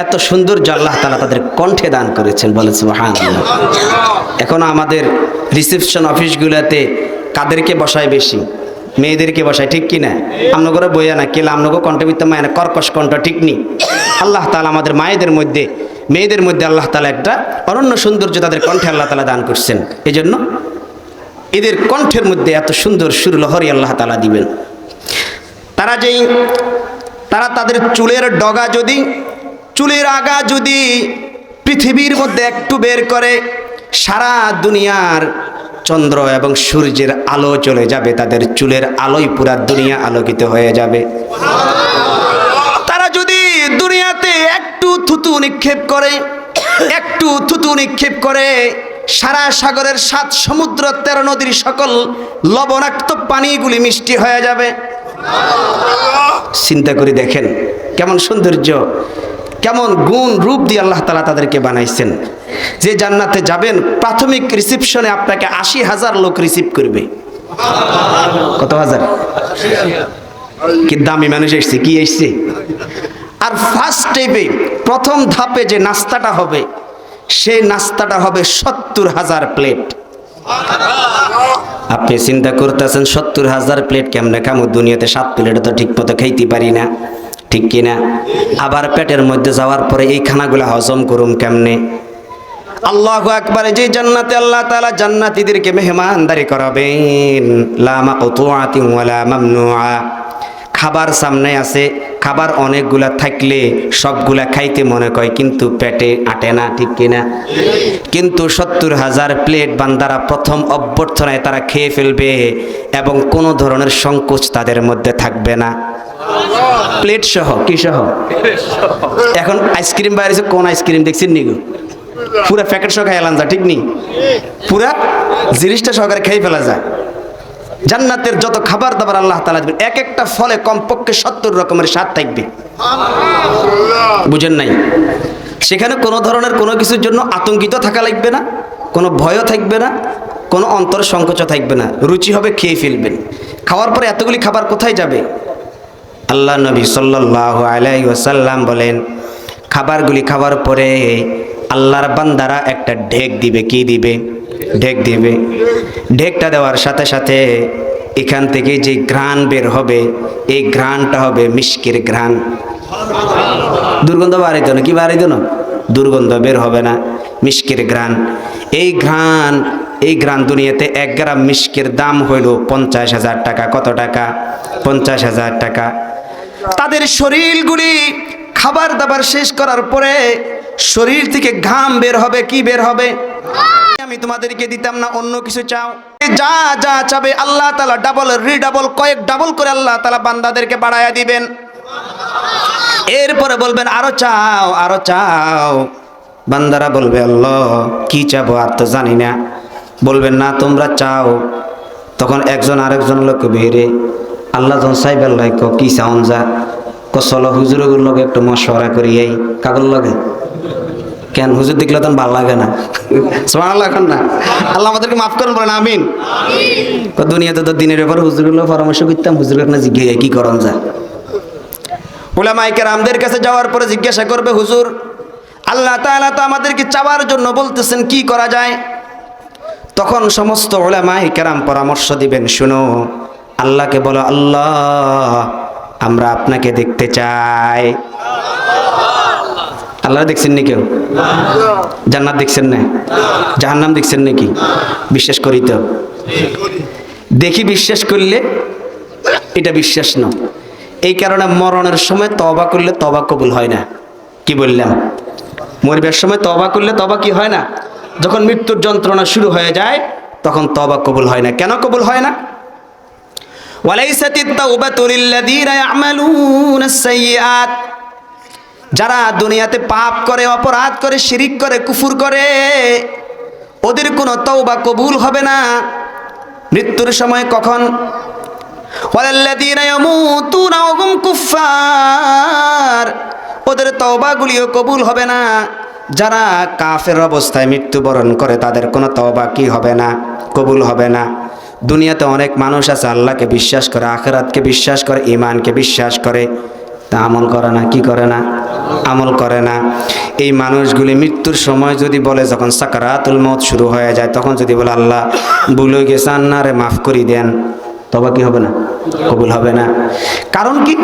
এত সৌন্দর্য আল্লাহ তাআলা তাদের কণ্ঠে দান করেছেন, বলেন সুবহানাল্লাহ। এখন আমাদের রিসেপশন অফিসগুলোতে কাদেরকে বসায় বেশি? মেয়েদেরকে বসায়, ঠিক কিনা? আমনগরে বইয়া না কেলা, আমনগো কণ্ঠে বিত্ত মায় না, কর্কশ কণ্ঠ, ঠিক নি? আল্লাহ তাআলা আমাদের মায়েদের মধ্যে, মেয়েদের মধ্যে আল্লাহ তাআলা একটা অনন্য সৌন্দর্য তাদের কণ্ঠে আল্লাহ তাআলা দান করছেন। এই জন্য এদের কণ্ঠের মধ্যে এত সুন্দর সুরলহরী আল্লাহ তাআলা দিবেন। তারা তাদের চুলের ডগা যদি চুলের আগা যদি পৃথিবীর মধ্যে একটু বের করে, সারা দুনিয়ার চন্দ্র এবং সূর্যের আলো চলে যাবে, তাদের চুলের আলোয় পুরা দুনিয়া আলোকিত হয়ে যাবে। তারা যদি দুনিয়াতে একটু থুতু নিক্ষেপ করে, একটু থুতু নিক্ষেপ করে, সারা সাগরের 7 সমুদ্র 13 নদীর সকল লবণাক্ত পানিগুলি মিষ্টি হয়ে যাবে। চিন্তা করে দেখেন কেমন সৌন্দর্য, কেমন গুণ রূপ দিয়ে আল্লাহ তাআলা তাদেরকে বানাইছেন। যে জান্নাতে যাবেন, প্রাথমিক রিসিপশনে আপনাকে 80,000 লোক রিসিভ করবে। কত হাজার? কি দামি মানুষ এসছে, কি এসছে। আর ফার্স্ট স্টেপে, প্রথম ধাপে যে নাস্তাটা হবে, সেই নাস্তাটা হবে 70,000 প্লেট। আপনি চিন্তা করতেছেন 70,000 প্লেট কেমনে খামু? দুনিয়াতে 7 প্লেট তো ঠিক মতো খাইতে পারি না, ঠিক কিনা? আবার পেটের মধ্যে যাওয়ার পরে এই খানাগুলা হজম করুম কেমনে? আল্লাহু আকবার। যে জান্নাতে আল্লাহ তাআলা জান্নাতীদেরকে মেহমানদারি করাবেন, লা মাকতুআতিন ওয়ালা মামনুআ। খাবার সামনে আছে, খাবার অনেকগুলা থাকলে সবগুলা খাইতে মনে কয়, কিন্তু পেটে আটে না, ঠিক কিনা? কিন্তু 70,000 প্লেট বান্দারা প্রথম অভ্যর্থনায় তারা খেয়ে ফেলবে এবং কোনো ধরনের সংকোচ তাদের মধ্যে থাকবে না। প্লেট সহ, কি সহ? এখন আইসক্রিম বাইরে, কোন আইসক্রিম দেখছেন নিগো? পুরা প্যাকেট সহ খাই এলান যা, ঠিক নি? পুরা জিনিসটা সহকারে খেয়ে ফেলা যায়। জান্নাতের যত খাবার দাবার আল্লাহ তাআলা দিবেন, এক একটা ফলে কমপক্ষে 70 রকমের স্বাদ থাকবে। বুঝেন নাই? সেখানে কোনো ধরনের কোনো কিছুর জন্য আতঙ্কিত থাকা লাগবে না, কোনো ভয়ও থাকবে না, কোনো অন্তর সংকোচ থাকবে না। রুচি হবে, খেয়ে ফেলবেন। খাওয়ার পরে এতগুলি খাবার কোথায় যাবে? আল্লাহ নবী সাল্লাল্লাহু আলাইহি ওয়াসাল্লাম বলেন, খাবারগুলি খাওয়ার পরে আল্লাহর বান্দারা একটা ঢেক দিবে। কি দিবে? ঢেক দিবে। ঢেকটা দেওয়ার সাথে সাথে এখান থেকে যে ঘ্রাণ বের হবে, এই ঘ্রাণটা হবে মিষ্কির ঘ্রাণ। দুর্গন্ধ বাড়িত না, কি বাড়িত না? দুর্গন্ধ বের হবে না, মিষ্কির ঘ্রাণ। এই ঘ্রাণ দুনিয়াতে 1 গ্রাম মিষ্কির দাম হইল 50,000 টাকা। কত টাকা? 50,000 টাকা। তাদের শরীরগুলি খাবার দাবার শেষ করার পরে শরীর থেকে ঘাম বের হবে। কি বের হবে? আমি তোমাদেরকে দিতাম না, অন্য কিছু চাও? যা যা চাবে আল্লাহ তাআলা ডাবল রিডাবল, কয়েক ডাবল করে আল্লাহ তাআলা বান্দাদেরকে বাড়ায়া দিবেন। এরপরে বলবেন আরো চাও, আরো চাও। বান্দারা বলবে আল্লাহ কি চাবো আর তো জানি না। বলবেন না তোমরা চাও। তখন একজন আরেকজন লোক বেরে আল্লাহ যখন সাইবার লাইক কি চাউন যা চলো হুজুরের লগে একটু মশওয়ারা করি। এই কাগজ লগে কেন? হুজুর দেখলে তখন ভালো লাগে না। সুবহানাল্লাহ এখন না, আল্লাহ আমাদেরকে মাফ করুন, বলেন আমিন। দুনিয়াতে তো দিনের ব্যাপারে হুজুরগুলো পরামর্শ করতাম, হুজুর না জিজ্ঞাসা কি করন যা। উলামায়ে কেরামদের কাছে যাওয়ার পরে জিজ্ঞাসা করবে, হুজুর আল্লাহ তাআলা তো আমাদেরকে চাওয়ার জন্য বলতেছেন, কি করা যায়? তখন সমস্ত উলামায়ে কেরাম পরামর্শ দিবেন, শুনো আল্লাহকে বলো, আল্লাহ আমরা আপনাকে দেখতে চাই। আল্লাহ দেখছেন নি কেউ? জান্নাত দেখছেন না? জাহান্নাম দেখছেন নাকি? বিশ্বাস করি তো। দেখি বিশ্বাস করলে এটা বিশ্বাস না। এই কারণে মরণের সময় তওবা করলে তওবা কবুল হয় না। কি বললাম? মরবার সময় তওবা করলে তওবা কি হয় না? যখন মৃত্যুর যন্ত্রণা শুরু হয়ে যায় তখন তওবা কবুল হয় না। কেন কবুল হয় না? ওয়ালাইসাতিত তাওবাতু লিল্লাযীনা ইয়া'মালুনাস সাইয়্যাত, যারা দুনিয়াতে পাপ করে, অপরাধ করে, শিরিক করে, কুফর করে, ওদের কোনো তওবা কবুল হবে না মৃত্যুর সময়। কখন? ওয়ালাল্লাযীনা ইয়ামুতুনা ওয়া হুম কুফফার, ওদের তওবাগুলিও কবুল হবে না। যারা কাফের অবস্থায় মৃত্যুবরণ করে তাদের কোনো তওবা কি হবে না? কবুল হবে না। দুনিয়াতে অনেক মানুষ আছে আল্লাহকে বিশ্বাস করে, আখিরাতকে বিশ্বাস করে, ঈমানকে বিশ্বাস করে, তা আমল করে না। কি করে না? আমল করে না। এই মানুষগুলি মৃত্যুর সময় যদি বলে, যখন সাকারাতুল মউত শুরু হয়ে যায়, তখন যদি বলে আল্লাহ ভুলে গেছেন না রে, মাফ করে দেন, তবে কি হবে না? কবুল হবে না। কারণ কি?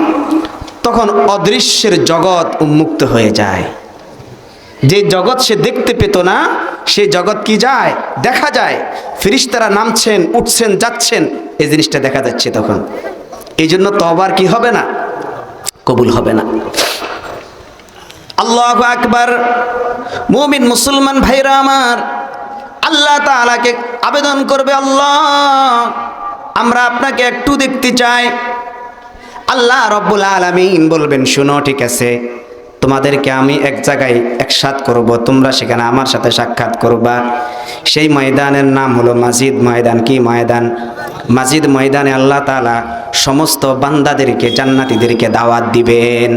তখন অদৃশ্যের জগৎ উন্মুক্ত হয়ে যায়। যে জগৎ সে দেখতে পেত না, সেই জগৎ কি যায়? দেখা যায়। ফেরেশতারা নামছেন, উঠছেন, যাচ্ছেন, এই জিনিসটা দেখা যাচ্ছে। তখন এই জন্য তওবার কি হবে না? কবুল হবে না। আল্লাহু আকবার। মুমিন মুসলমান ভাইরা আমার, আল্লাহ তাআলাকে আবেদন করবে, আল্লাহ আমরা আপনাকে একটু দেখতে চাই। আল্লাহ রব্বুল আলামিন বলবেন, শুনো ঠিক আছে, তোমাদেরকে আমি এক জায়গায় একসাথ করব, তোমরা সেখানে আমার সাথে সাক্ষাৎ করবা। সেই ময়দানের নাম হলো মাজিদ ময়দান। কি ময়দান? মাজিদ ময়দানে আল্লাহ তাআলা সমস্ত বান্দাদেরকে, জান্নাতীদেরকে দাওয়াত দিবেন।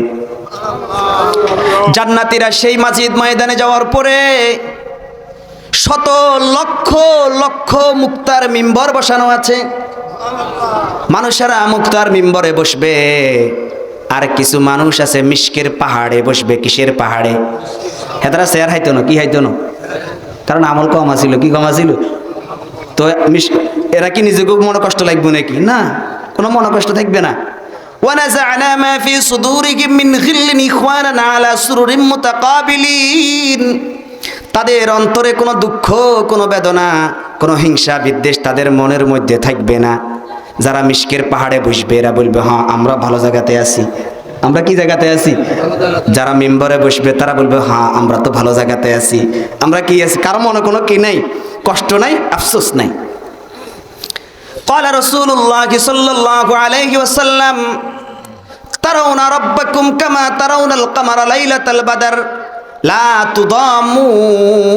জান্নাতীরা সেই মাজিদ ময়দানে যাওয়ার পরে শত লক্ষ লক্ষ মুক্তার মিম্বর বসানো আছে, মানুষেরা মুক্তার মিম্বরে বসবে। আর কিছু মানুষ আছে মিশকের পাহাড়ে বসবে। কিসের পাহাড়ে? হেতারা শেয়ার হাইতো না, কি হাইতো না, কারণ আমল কম আছিল। কি কম আছিল? তো এরা কি নিজেকে মনে কষ্ট লাগবে নাকি? না, কোনো মনে কষ্ট থাকবে না। ونزعنا ما في صدورهم من غل إخوانا على سرر متقابلين। তাদের অন্তরে কোনো দুঃখ, কোনো বেদনা, কোনো হিংসা বিদ্বেষ তাদের মনের মধ্যে থাকবে না। যারা মিশকের পাহাড়ে বসবে এরা বলবে, হ্যাঁ আমরা ভালো জায়গাতে আছি। আমরা কি জায়গাতে আছি? যারা মেম্বারে বসবে তারা বলবে, হ্যাঁ আমরা তো ভালো জায়গাতে আছি। আমরা কি আছি? কারো মনে কোনো কি নাই, কষ্ট নাই, আফসোস নাই। قال رسول الله صلى الله عليه وسلم ترون ربكم كما ترون القمر ليلة البدر لا تضامون।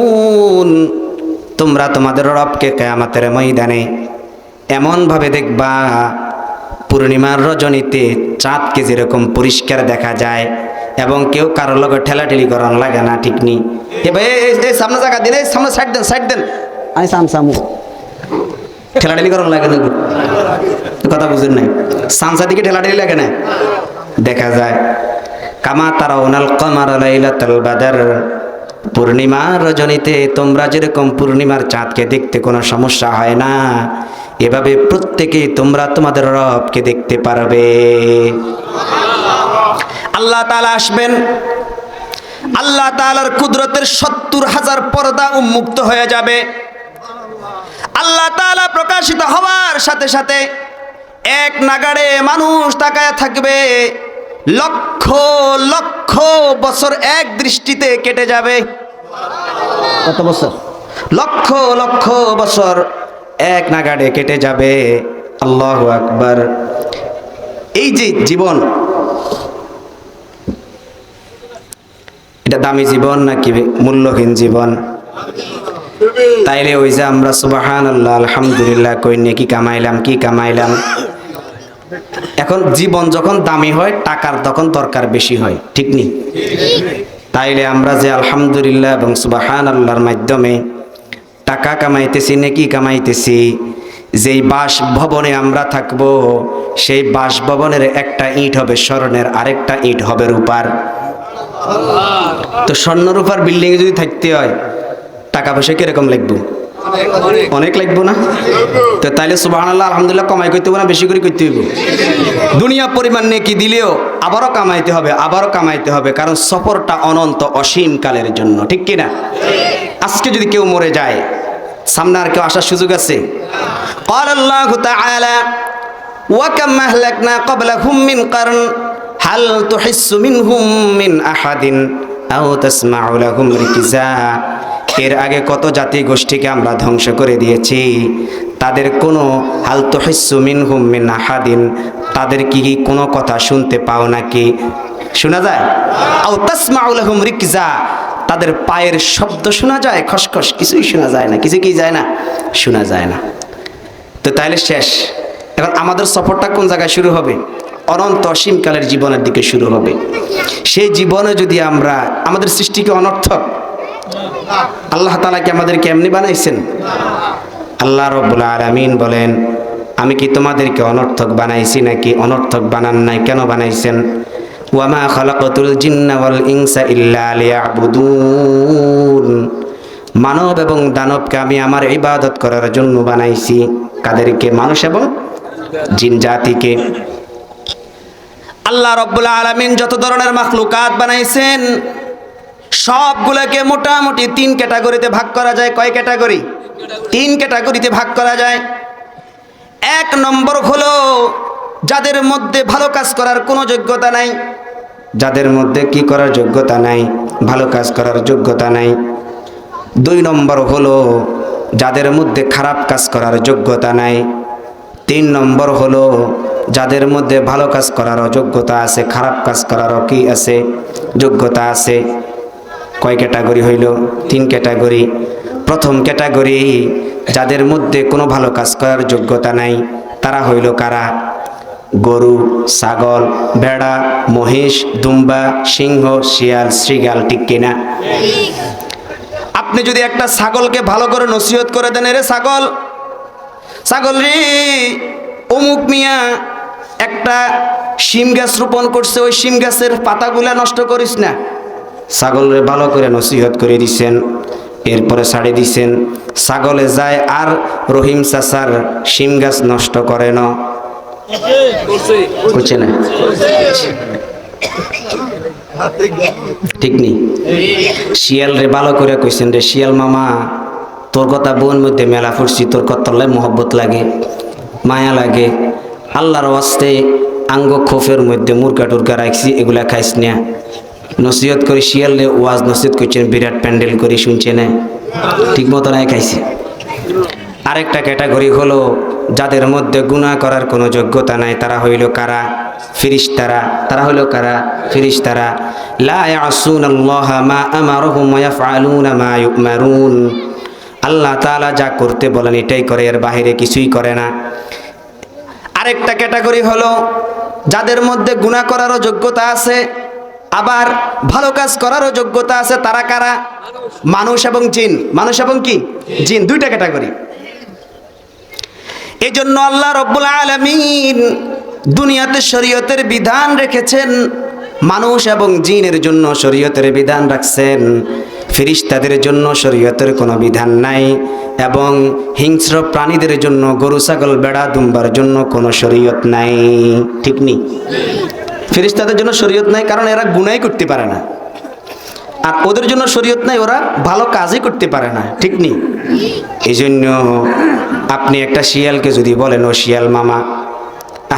তোমরা তোমাদের রবকে কিয়ামতের ময়দানে এমন ভাবে দেখবা, পূর্ণিমার রজনীতে চাঁদকে যেরকম পরিষ্কার দেখা যায় এবং কেউ কারোর লগে ঠেলাঠেলি করার লাগে না। ঠিক নি? এ ভাই এই সামনে জায়গা দিন, এই সামনে সাইড দেন, সাইড দেন। আমি সামসামু ঠেলাঠেলি করার লাগে না, কথা বুঝেন নাই? সামসা দিকে ঠেলাঠেলি লাগে না, দেখা যায়। কামা তারাউনাল কমার লাইলাতুল বাদর, পূর্ণিমার রজনীতে তোমরা যেরকম পূর্ণিমার চাঁদকে দেখতে কোনো সমস্যা হয় না, এভাবে প্রত্যেকে তোমরা তোমাদের রবকে দেখতে পারবে। আল্লাহ তাআলা আসবেন, আল্লাহ তাআলার কুদরতের ৭০,০০০ পর্দা উন্মুক্ত হয়ে যাবে। আল্লাহ তাআলা প্রকাশিত হওয়ার সাথে সাথে এক নাগাড়ে মানুষ তাকায় থাকবে। লক্ষ লক্ষ বছর এক দৃষ্টিতে কেটে যাবে। কত বছর? লক্ষ লক্ষ বছর এক নাগাড়ে কেটে যাবে। আল্লাহু আকবার। এই যে জীবন, এটা দামি জীবন নাকি মূল্যহীন জীবন? তাইলে ওই যে আমরা সুবহানাল্লাহ আলহামদুলিল্লাহ কই নিয়ে কি কামাইলাম, কি কামাইলাম। এখন জীবন যখন দামি হয় টাকার তখন দরকার বেশি হয়। ঠিক নি? তাইলে আমরা যে আলহামদুলিল্লাহ এবং সুবহানাল্লাহর মাধ্যমে টাকা কামাইতেছি, নেকি কামাইতেছি, যেই বাসভবনে আমরা থাকব সেই বাসভবনের একটা ইট হবে স্বর্ণের, আরেকটা ইট হবে রূপার। তো স্বর্ণ রূপার বিল্ডিং এ যদি থাকতে হয় টাকা পয়সা কিরকম লাগবে? অনেক লাগবে না? তো তাইলে সুবহানাল্লাহ আলহামদুলিল্লাহ কমাই করতে হবে না বেশি করে করতে হবে? দুনিয়া পরিমাণ নেকি দিলেও আবারও কামাইতে হবে, আবারও কামাইতে হবে, কারণ সফরটা অনন্ত অসীম কালের জন্য। ঠিক কিনা? আজকে যদি কেউ মরে যায় সামনে আর কেউ আসার সুযোগ আছে? قال الله تعالى وكم أهلكنا قبلهم من قرن هل تحس منهم من أحد أو تسمع لهم ركزا। এর আগে কত জাতি গোষ্ঠীকে আমরা ধ্বংস করে দিয়েছি, তাদের কোনো হাল তুহিসসু মিনহুম মিন আহাদিন, তাদের কি কোনো কথা শুনতে পাও নাকি? শোনা যায়? আও তাসমাউ লাহুম রিকজা, তাদের পায়ের শব্দ শোনা যায়? খসখস কিছুই শোনা যায় না, কিছু কি যায় না, শোনা যায় না। তো তাইলে শেষ। এখন আমাদের সফরটা কোন জায়গায় শুরু হবে? অনন্ত অসীমকালের জীবনের দিকে শুরু হবে। সেই জীবনে যদি আমরা আমাদের সৃষ্টিকে অনর্থক, আল্লাহ তাআলা কি আমাদেরকে এমনি বানাইছেন? আল্লাহ রাব্বুল আলামিন বলেন, আমি কি তোমাদেরকে অনর্থক বানাইছি নাকি? অনর্থক বানান নাই। কেন বানাইছেন? ওয়ামা খালাকাতুল জিন্না ওয়াল ইনসা ইল্লা লিয়াবুদুন, মানব এবং দানবকে আমি আমার ইবাদত করার জন্য বানাইছি। কাদেরকে? মানুষ এবং জিন জাতিকে। আল্লাহ রাব্বুল আলামিন যত ধরনের মাখলুকাত বানাইছেন সবগুলোকে মোটামুটি 3 ক্যাটাগরিতে ভাগ করা যায়। কয় ক্যাটাগরি? 3 ক্যাটাগরিতে ভাগ করা যায়। 1 নম্বর হলো যাদের মধ্যে ভালো কাজ করার কোনো যোগ্যতা নাই, যাদের মধ্যে কি করার যোগ্যতা নাই, ভালো কাজ করার যোগ্যতা নাই। 2 নম্বর হলো যাদের মধ্যে খারাপ কাজ করার যোগ্যতা নাই। 3 নম্বর হলো যাদের মধ্যে ভালো কাজ করার যোগ্যতা আছে, খারাপ কাজ করারও কি আছে, যোগ্যতা আছে। কয় ক্যাটাগরি হইল? 3 ক্যাটাগরি। প্রথম ক্যাটাগরি, যাদের মধ্যে কোনো ভালো কাজ করার যোগ্যতা নাই, তারা হইল কারা? গরু, ছাগল, ভেড়া, মহিষ, দুম্বা, সিংহ, শিয়াল, শৃগাল। ঠিক কিনা? আপনি যদি একটা ছাগলকে ভালো করে নসিহত করে দেন, রে ছাগল, ছাগল রে, অমুক মিয়া একটা শিম গাছ রোপণ করছে, ওই শিম গাছের পাতাগুলা নষ্ট করিস না। ছাগল রে ভালো করে নসিহত করে দিছেন, এরপরে ছাড়ে দিছেন। ছাগলে যায় আর রহিম চাচার শিম গাছ নষ্ট করে না, করছে না? ঠিক নেই? শিয়াল রে ভালো করে কইছেন, রে শিয়াল মামা, তোর কথা বোন মধ্যে মেলা ফুটছি, তোর কতলাই মহব্বত লাগে, মায়া লাগে, আল্লাহর ওয়াস্তে আঙ্গ খোফের মধ্যে মুরগা টুরগা রাখছি, এগুলা খাইস না। নসিহত করে শিয়াল রে ওয়াজ নসিহত করছেন, বিরাট প্যান্ডেল করে শুনছে না, ঠিক মতো নাই খাইছে। আরেকটা ক্যাটাগরি হলো যাদের মধ্যে গুনাহ করার কোনো যোগ্যতা নাই, তারা হইল কারা? ফিরিস্তারা। তারা হইল কারা? ফিরিস্তারা। লা ইয়াসুনাল্লাহা মা আমারহুম ওয়া ইয়াফআলুনা মা ইউমারুন। আল্লাহ তাআলা যা করতে বলেন এটাই করে, এর বাইরে কিছুই করে না। আরেকটা ক্যাটাগরি হলো যাদের মধ্যে গুনাহ করারও যোগ্যতা আছে, আবার ভালো কাজ করারও যোগ্যতা আছে। তারা কারা? মানুষ এবং জিন। মানুষ এবং কি? জিন। 2টা ক্যাটাগরি। এই জন্য আল্লাহ রব্বুল আলামিন দুনিয়াতে শরীয়তের বিধান রেখেছেন, মানুষ এবং জিনের জন্য শরীয়তের বিধান রাখছেন, ফেরেশতাদের জন্য শরীয়তের কোনো বিধান নাই, এবং হিংস্র প্রাণীদের জন্য গরু, ছাগল, ভেড়া, দুম্বার জন্য কোনো শরীয়ত নাই। ঠিক নেই? ফেরেশতাদের জন্য শরীয়ত নাই, কারণ এরা গুনাহ করতে পারে না। আর ওদের জন্য শরীয়ত নাই, ওরা ভালো কাজই করতে পারে না। ঠিক নেই? এই জন্য আপনি একটা শিয়ালকে যদি বলেন, ও শিয়াল মামা,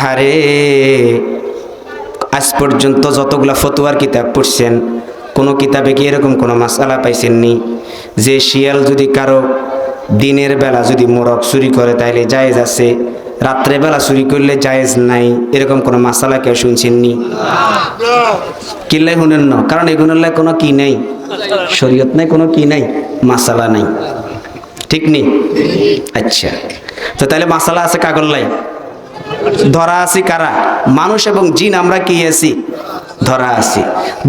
আরে আজ পর্যন্ত যতগুলা ফতোয়ার কিতাব পড়ছেন, কোনো কিতাবে কি এরকম কোনো মাসআলা পাইছেননি যে শিয়াল যদি কারো দিনের বেলা যদি মোরগ চুরি করে তাইলে জায়েজ আছে, রাত্রে বেলা চুরি করলে জায়েজ নাই, এরকম কোনো মাসআলা কেউ শুনছেননি? কিল্লাই শুনেন না, কারণ এগুলোর কোনো কি নাই, শরীয়ত নাই, কোনো কি নাই, মাসআলা নাই। ঠিক নেই? আচ্ছা, তো তাহলে মাসআলা আছে কাগল্লাই, ধরা আছি কারা? মানুষ এবং জিন। আমরা কি আছি? ধরা আছি।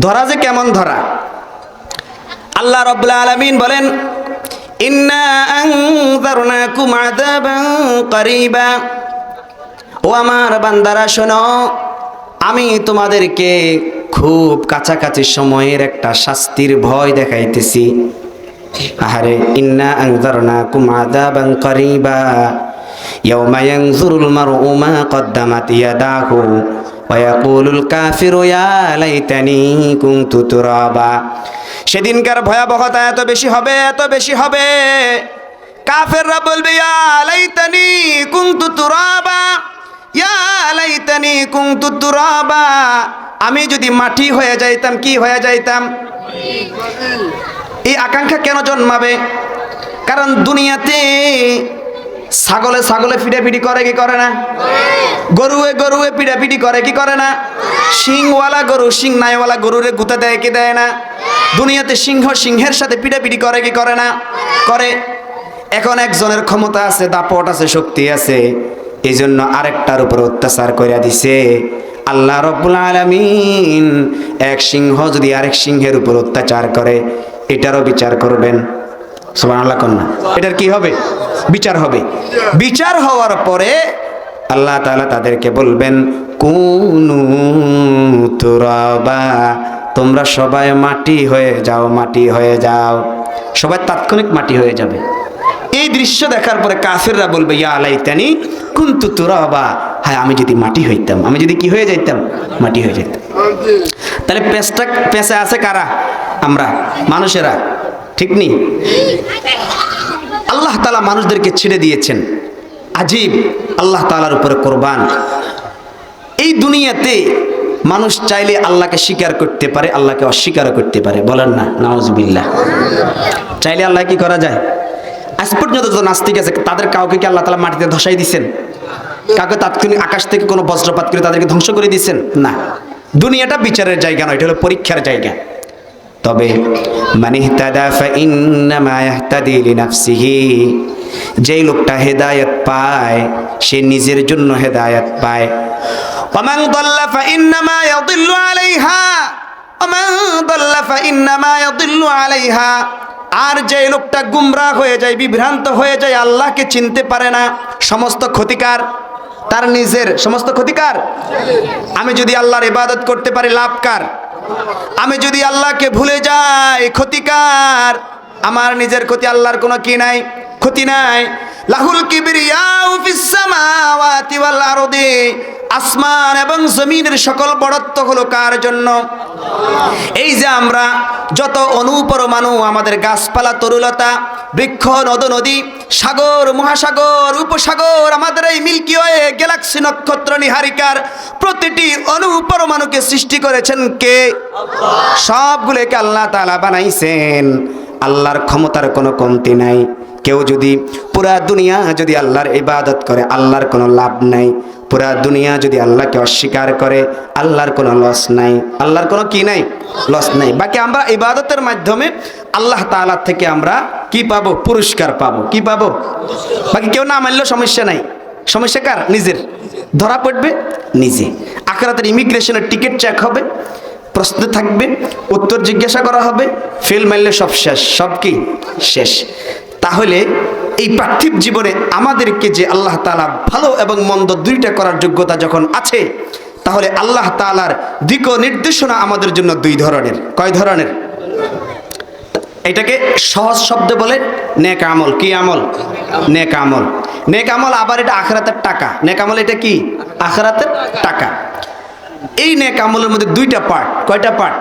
ধরা যে কেমন ধরা? আল্লাহ রাব্বুল আলামিন বলেন, ইন্না আনযারনাকুম আযাবান করিবা। ও আমার বান্দারা শোনো, আমি তোমাদেরকে খুব কাছাকাছি সময়ের একটা শাস্তির ভয় দেখাইতেছি। আহারে, ইন্না আনযারনাকুম আযাবান করিবা ইয়াওমা ইয়ানজুরুল মারউ মা কদ্দামাত ইয়াদাহু ওয়া ইয়াকুলুল কাফিরু ইয়া লাইতানি কুনতু তুরাবা। সেদিনকার ভয়াবহতা এত বেশি হবে, এত বেশি হবে, কাফেররা বলবে, ইয়া লাইতানি কুনতু তুরাবা, ইয়া লাইতানি কুনতু তুরাবা, আমি যদি মাটি হয়ে যাইতাম। কি হয়ে যাইতাম? এই আকাঙ্ক্ষা কেন জন্মাবে? কারণ দুনিয়াতে ছাগলে ছাগলে পিটাপিটি করে কি করে না? গরুয়ে গরুয়ে পিটাপিটি করে কি করে না? সিংওয়ালা গরু সিং নাইওয়ালা গরুরে গুতা দেয় কি দেয় না? দুনিয়াতে সিংহ সিংহের সাথে পিটাপিটি করে কি করে না? করে। এখন একজনের ক্ষমতা আছে, দাপট আছে, শক্তি আছে, এই জন্য আরেকটার উপর অত্যাচার কইরা দিছে। আল্লাহ রাব্বুল আলামিন এক সিংহ যদি আরেক সিংহের উপর অত্যাচার করে, এটারও বিচার করবেন। সুবহানাল্লাহ কন্যা, এটার কি হবে? বিচার হবে। বিচার হওয়ার পরে আল্লাহ তাআলা তাদেরকে বলবেন, কুনু তুরাবা, তোমরা সবাই মাটি হয়ে যাও, মাটি হয়ে যাও। সবাই তাৎক্ষণিক মাটি হয়ে যাবে। এই দৃশ্য দেখার পরে কাফিররা বলবে, ইয়া লাইতানি কুনতু তুরাবা, হায় আমি যদি মাটি হইতাম, আমি যদি কি হয়ে যাইতাম? মাটি হয়ে যাইতাম। তাহলে পেঁচে আছে কারা? আমরা মানুষেরা। ঠিক নেই? আল্লাহ তাআলা মানুষদেরকে ছেড়ে দিয়েছেন। আজীব, আল্লাহ তাআলার উপরে কোরবান। এই দুনিয়াতে মানুষ চাইলে আল্লাহকে স্বীকার করতে পারে, আল্লাহকে অস্বীকারও করতে পারে। বলেন না নাউজুবিল্লাহ। চাইলে আল্লাহ কি করা যায়? আজ পর্যন্ত যত নাস্তিক আছে তাদের কাউকে কি আল্লাহ তাআলা মাটিতে ধসাই দিয়েছেন? কাউকে তাৎক্ষণিক আকাশ থেকে কোনো বজ্রপাত করে তাদেরকে ধ্বংস করে দিয়েছেন? না। দুনিয়াটা বিচারের জায়গা নয়, এটা হলো পরীক্ষার জায়গা। তবে মান ইহতাদা ফাইন্নামা ইয়াহতাদি লিনাফসিহি, যেই লোকটা হেদায়েত পায় সে নিজের জন্য হেদায়েত পায়। ওয়া মান দাল্লা ফাইন্নামা ইয়াদিল্লু আলাইহা ওয়া মান দাল্লা ফাইন্নামা ইয়াদিল্লু আলাইহা। আর যে লোকটা গুমরাহ হয়ে যায়, বিভ্রান্ত হয়ে যায়, আল্লাহকে চিনতে পারে না, সমস্ত ক্ষতিকার তার নিজের। সমস্ত ক্ষতিকার। আমি যদি আল্লাহর ইবাদত করতে পারি লাভ কার? আমি যদি আল্লাহকে ভুলে যাই ক্ষতিকার। আমার নিজের ক্ষতি, আল্লাহর কোনো কি নাই, ক্ষতি নাই। লাহুল কিবরিয়াউ ফিস সামাওয়াতি ওয়াল আরদি, আসমান এবং জমিনের সকল বড়ত্ব হলো কার জন্য? এই যে আমরা যত অনুপরমাণু, আমাদের গাছপালা, তরুলতা, বৃক্ষ, নদ নদী, সাগর, মহাসাগর, উপসাগর, আমাদের এই মিল্কি ওয়ে গ্যালাক্সি, নক্ষত্র, নিহারিকার প্রতিটি অনুপরমাণুকে সৃষ্টি করেছেন কে? সবগুলোকে আল্লাহ তাআলা বানাইছেন। আল্লাহর ক্ষমতার কোনো কমতি নাই। কেউ যদি পুরা দুনিয়া যদি আল্লাহর ইবাদত করে, আল্লাহর কোনো লাভ নাই। পুরা দুনিয়া যদি আল্লাহকে অস্বীকার করে, আল্লাহর কোনো লস নাই। আল্লাহর কোনো কি নাই? লস নাই। বাকি আমরা ইবাদতের মাধ্যমে আল্লাহ তাআলা থেকে আমরা কি পাবো? পুরস্কার পাবো। কি পাবো? বাকি কেউ না মানলেও সমস্যা নাই। সমস্যা কার? নিজের। ধরা পড়বে নিজে। আখিরাতের ইমিগ্রেশনের টিকিট চেক হবে, প্রশ্ন থাকবে, উত্তর জিজ্ঞাসা করা হবে, ফেল মারলে সব শেষ। সব কি শেষ। তাহলে এই পার্থিব জীবনে আমাদেরকে যে আল্লাহ তাআলা ভালো এবং মন্দ দুইটা করার যোগ্যতা যখন আছে, তাহলে আল্লাহ তাআলার দিক নির্দেশনা আমাদের জন্য দুই ধরনের। কয় ধরনের? এটাকে সহজ শব্দে বলে নেক আমল। কি আমল? নেক আমল। নেক আমল আবার এটা আখিরাতের টাকা। নেক আমল এটা কি? আখিরাতের টাকা। এই নেক আমলের মধ্যে দুইটা পার্ট। কয়টা পার্ট?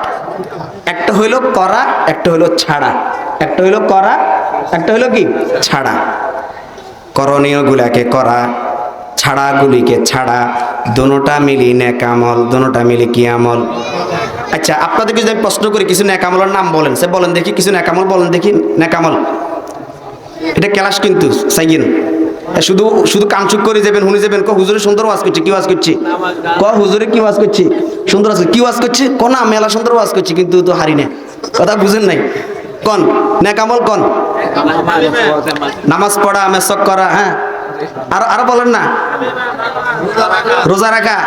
একটা হইলো করা, একটা হইলো ছাড়া। একটা হইলো করা, একটা হইলো কি? ছাড়া। করণীয় গুলাকে করা, ছাড়াগুলিকে ছাড়া। দোনোটা মিলি নেক আমল। দোনোটা মিলি কি আমল? আচ্ছা, আপনাদেরকে যদি আমি প্রশ্ন করি কিছু নেক আমলের নাম বলেন, সে বলেন দেখি কিছু নেক আমল বলেন দেখি। নেক আমল এটা ক্লাস কিন্তু সাইগিন। শুধু শুধু কামচুক করে যাবেন, শুনে যাবেন। হুজুরে সুন্দর ওয়াজ করছে। কি ওয়াজ করছি? হুজুরে কি ওয়াজ করছি? সুন্দর ওয়াজ। কি ওয়াজ করছে? না মেলা সুন্দর ওয়াজ করছি, কিন্তু তো হারি না। কথা বুঝেন নাই? কোন নেক আমল? কোন? নামাজ পড়া, মেসক করা। হ্যাঁ, আর আরো বলেন না। রোজা রাখা।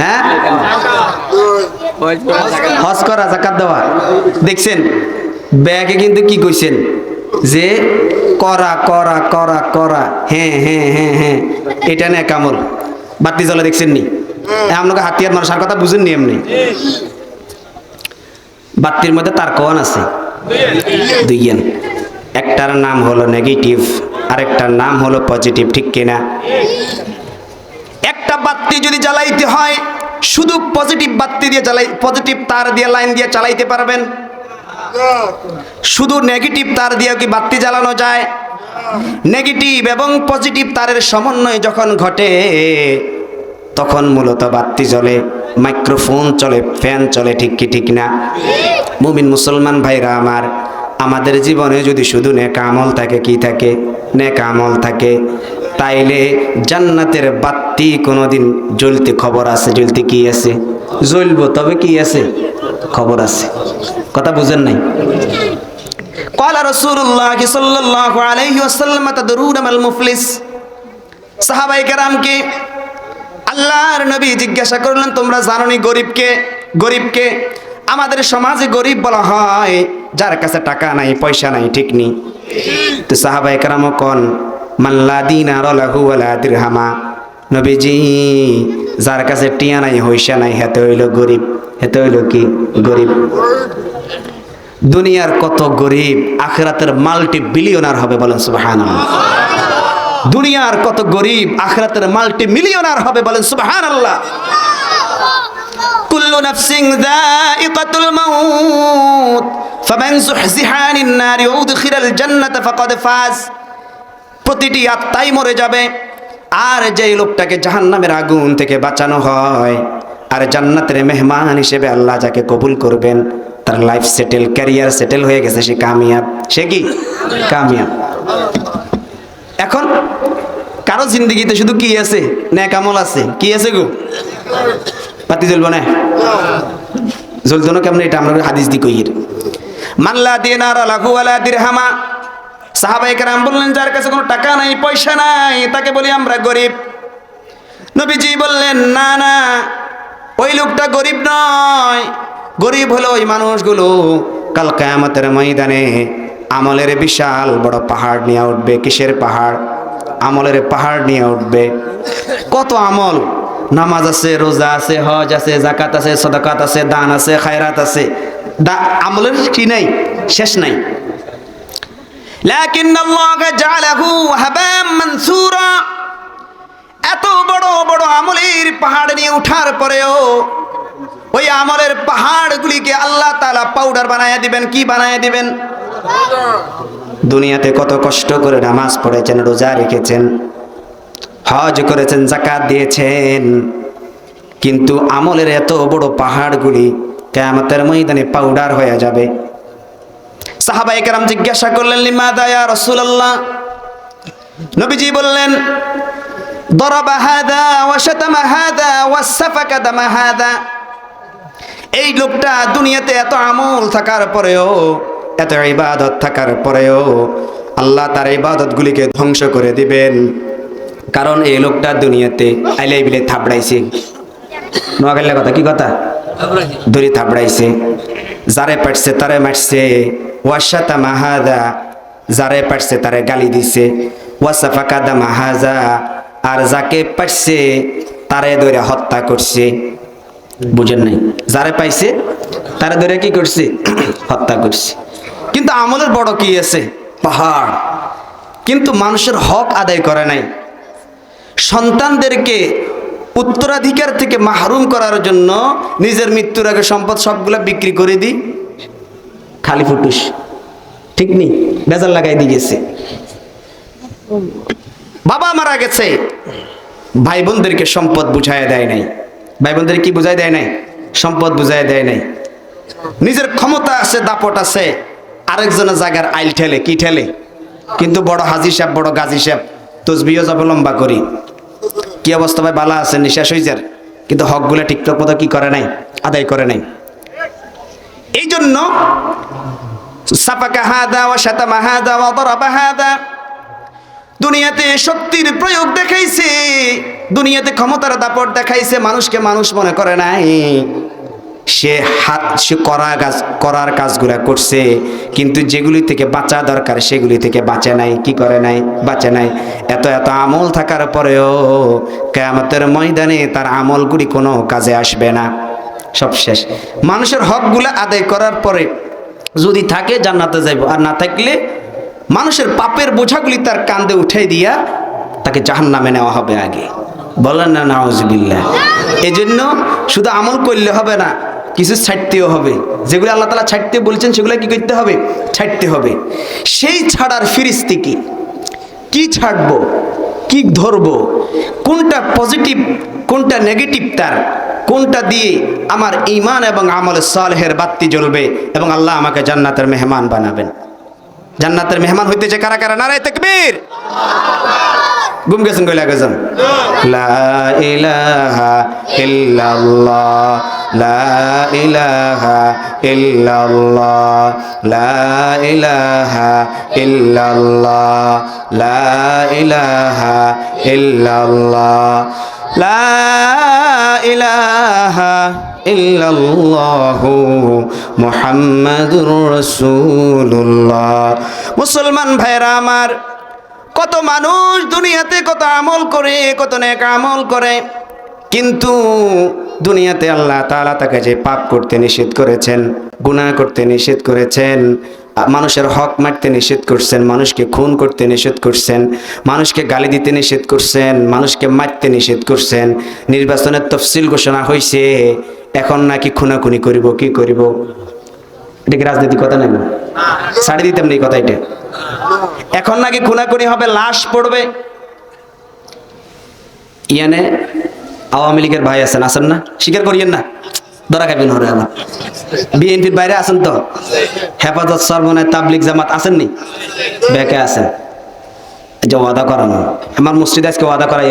হ্যাঁ, হজ করা, যাকাত দেওয়া। দেখছেন ব্যাগে কিন্তু কি কইছেন? যে করা করা করা করা। হ্যাঁ হ্যাঁ হ্যাঁ হ্যাঁ, এটা নেক আমল। বাতি জ্বলে দেখছেন নি? আপনাকে হাতিয়ার মানুষ আর কথা বুঝেননি এমনি। বাতির মধ্যে তার কোন আছে? দুইয়েন। একটার নাম হলো নেগেটিভ, আরেকটার নাম হলো পজিটিভ। ঠিক কিনা? একটা বাতি যদি জ্বালাইতে হয় শুধু পজিটিভ বাতি দিয়ে জ্বালাই, পজিটিভ তার দিয়ে লাইন দিয়ে চালাইতে পারবেন? শুধু নেগেটিভ তার দিয়ে কি বাতি জ্বালানো যায়? নেগেটিভ এবং পজিটিভ তারের সমন্বয় যখন ঘটে তখন মূলত বাতি জ্বলে, মাইক্রোফোন চলে, ফ্যান চলে। ঠিক কি ঠিক না? মুমিন মুসলমান ভাইরা আমার, আমাদের জীবনে যদি শুধু নেক আমল থাকে, কি থাকে? নেক আমল থাকে, তাইলে জান্নাতের বাতি কোনোদিন জ্বলতে খবর আছে। জ্বলতে কি আছে? জ্বলবো, তবে কি আছে? খবর আছে। কথা বুঝেন নাই? ক্বালা রাসূলুল্লাহ সাল্লাল্লাহু আলাইহি ওয়াসাল্লাম তাদরুনা মাল মুফলিস। সাহাবায়ে কেরামকে আল্লাহর নবী জিজ্ঞাসা করলেন, তোমরা জানো নি গরিবকে? গরিবকে আমাদের সমাজে গরিব বলা হয় যার কাছে টাকা নাই, পয়সা নাই। ঠিক নি? তো সাহাবায়ে কেরাম কোন মাল্লা দিনার লাহু ওয়ালা দিরহামা। নবীজি, যার কাছে টিয়া নাই, পয়সা নাই, হেতে হইল গরিব। হেতে হইল কি? গরিব। দুনিয়ার কত গরিব আখিরাতের মাল্টি বিলিয়নার হবে। বলেন সুবহানাল্লাহ। দুনিয়ার কত গরিব আখিরাতের মাল্টি মিলিয়নার হবে। বলেন সুবহানাল্লাহ। কুল্লু নাফসিন যায়িকাতুল মাউত ফামান যুহজিহা আনিন নারি ওয়া উদখিলাল জান্নাতা ফাকাদ ফাজ। প্রতিটি আত্মাই মরে যাবে, আর যেই লোকটাকে জাহান্নামের আগুন থেকে বাঁচানো হয়, আর জান্নাতের মেহমান হিসেবে আল্লাহ যাকে কবুল করবেন তার লাইফ সেটেল, ক্যারিয়ার সেটেল হয়ে গেছে, সে কামিয়াব। সে কি কামিয়াব? এখন কারো জিন্দগিতে শুধু কি আছে? নেক আমল আছে। কি আছে গো? পাতি জ্বলবো না? জ্বলতো না কেমন? এটা আমরা হাদিস দি কইর মাল্লা দিনার লাহু ওয়ালা দিরহামা। সাহাবায়ে কেরাম বললেন, যার কাছে কোনো টাকা নাই, পয়সা নাই, তাকে বলি আমরা গরিব। নবীজি বললেন, না না, ওই লোকটা গরিব নয়, গরিব হলো ওই মানুষগুলো কাল কিয়ামতের ময়দানে আমলের বিশাল বড় পাহাড় নিয়ে উঠবে। কিসের পাহাড়? আমলের পাহাড় নিয়ে উঠবে। কত আমল, নামাজ আছে, রোজা আছে, হজ আছে, যাকাত আছে, সাদাকাত আছে, দান আছে, খায়রাত আছে, আমলের কি নাই? শেষ নাই। লাকিন আল্লাহ জাআলাহু হাবাম মানসুরা। এত বড় বড় আমলের পাহাড় নিয়ে উঠার পরেও ওই আমলের পাহাড়গুলিকে আল্লাহ তাআলা পাউডার বানায়া দিবেন। কি বানায়া দিবেন? দুনিয়াতে কত কষ্ট করে নামাজ পড়েছেন, রোজা রেখেছেন, হজ করেছেন, যাকাত দিয়েছেন, কিন্তু আমলের এত বড় পাহাড়গুলি কিয়ামতের ময়দানে পাউডার হয়ে যাবে। সাহাবায়ে কেরাম জিজ্ঞাসা করলেন, লিমাযা ইয়া রাসূলুল্লাহ? নবীজি বললেন, দরাবা হাদা ওয়া শাতামা হাদা ওয়া সাফাকা দামা হাদা। এই লোকটা দুনিয়াতে এত আমল থাকার পরেও, এত ইবাদত থাকার পরেও আল্লাহ তার ইবাদতগুলিকে ধ্বংস করে দিবেন। কারণ এই লোকটা দুনিয়াতে আইলাই বিলে থাবড়াইছে। নোয়াখালীর কথা, কি কথা? দড়ি থাবড়াইছে, যারে পারছে তারে মারছে। ওয়াসাতা মাহাদা, যারে পারছে তারে গালি দিছে। ওয়াসাফাকা দামা হাজা, আর যাকে পারছে তারে ধরে হত্যা করছে। বুঝেন নাই? যারে পাইছে তারে ধরে কি করছে? হত্যা করছে। কিন্তু আমলের বড় কি আছে? পাহাড়। কিন্তু মানুষের হক আদায় করে নাই। সন্তানদেরকে উত্তরাধিকার থেকে মাহরুম করার জন্য নিজের মৃত্যুর আগে সম্পদ সবগুলা বিক্রি করে দিই, খালি ফুটুস, ঠিক নেই, বেজার লাগাই দিয়ে গেছে। বাবা মারা গেছে, ভাই বোনদেরকে সম্পদ বুঝায় দেয় নাই। ভাই বোনদের কি বুঝাই দেয় নাই? সম্পদ বুঝাই দেয় নাই। নিজের ক্ষমতা আছে, দাপট আছে, আরেকজনের জায়গার আইল ঠেলে, কি ঠেলে? কিন্তু বড় হাজি সাহেব, বড় গাজী সাহেব, তসবিহ যাব লম্বা করি। কি অবস্থা ভাই? বালা আছে, নিঃশ্বাস হয়ে যার, কিন্তু হকগুলো ঠিকঠাক মতো কি করে নাই? আদায় করে নাই। এই জন্য সাফাকা হাদা ওয়া শাতামা হাদা ওয়া দারাবা হাদা। দুনিয়াতে শক্তির প্রয়োগ দেখাইছে, দুনিয়াতে ক্ষমতার দাপট দেখাইছে, মানুষকে মানুষ মনে করে নাই। সে করার কাজগুলা করছে, কিন্তু যেগুলি থেকে বাঁচা দরকার সেগুলি থেকে বাঁচে নাই। কি করে নাই? বাঁচে নাই। এত এত আমল থাকার পরেও কিয়ামতের ময়দানে তার আমলগুলি কোনো কাজে আসবে না, সব শেষ। মানুষের হকগুলা আদায় করার পরে যদি থাকে জান্নাতে যাইব, আর না থাকলে মানুষের পাপের বোঝাগুলি তার কাঁধে উঠাই দিয়া তাকে জাহান্নামে নেওয়া হবে আগে। বলেন না নাউজুবিল্লাহ। এই জন্য শুধু আমল করলে হবে না, কিছু ছাড়তেও হবে। যেগুলো আল্লাহ তাআলা ছাড়তে বলেছেন সেগুলো কি করতে হবে? ছাড়তে হবে। সেই ছাড়ার ফিরিস্তি কি? কি ছাড়বো, কি ধরবো, কোনটা পজিটিভ, কোনটা নেগেটিভ, তার কোনটা দিয়ে আমার ঈমান এবং আমলে সালেহের বাতি জ্বলবে এবং আল্লাহ আমাকে জান্নাতের মেহমান বানাবেন। জান্নাতের মেহমান হইতেছে কারা কারা? নারায়ে তাকবীর। গুম গেছেন কইলা গেছেন। লা ইলাহা ইল্লাল্লাহ, লা ইলাহা ইল্লাল্লাহ, লা ইলাহা ইল্লাল্লাহ, লা ইলাহা ইল্লাল্লাহ, লা ইলাহা ইল্লাল্লাহু মুহাম্মাদুর রাসূলুল্লাহ। মুসলমান ভাইরা আমার, কত মানুষ দুনিয়াতে কত আমল করে, কত নেক আমল করে, কিন্তু দুনিয়াতে আল্লাহ তাআলা তাকে যে পাপ করতে নিষেধ করেছেন, গুনাহ করতে নিষেধ করেছেন, মানুষের হক মারতে নিষেধ করছেন, মানুষকে খুন করতে নিষেধ করছেন, মানুষকে গালি দিতে নিষেধ করছেন, মানুষকে মারতে নিষেধ করছেন। নির্বাচনের তফসিল ঘোষণা হয়েছে, এখন নাকি খুনাখুনি করিব। কি করিব? এটা কি রাজনীতি কথা নাকি? ছাড়ি দিতাম না এই কথা। এটা এখন নাকি খুনাখুনি হবে, লাশ পড়বে। ইয়ানে আওয়ামী লীগের ভাই আছেন না? স্বীকার করিয়েন না, ধরা খাবেন হরে আবার। বিএনপির বাইরে আছেন তো? হেফাজত সরবরাহ তাবলিগ জামাত আসেননি? ব্যাকে আছেন। যে ওয়াদা করানো, আমার মসজিদে আজকে ওয়াদা করাই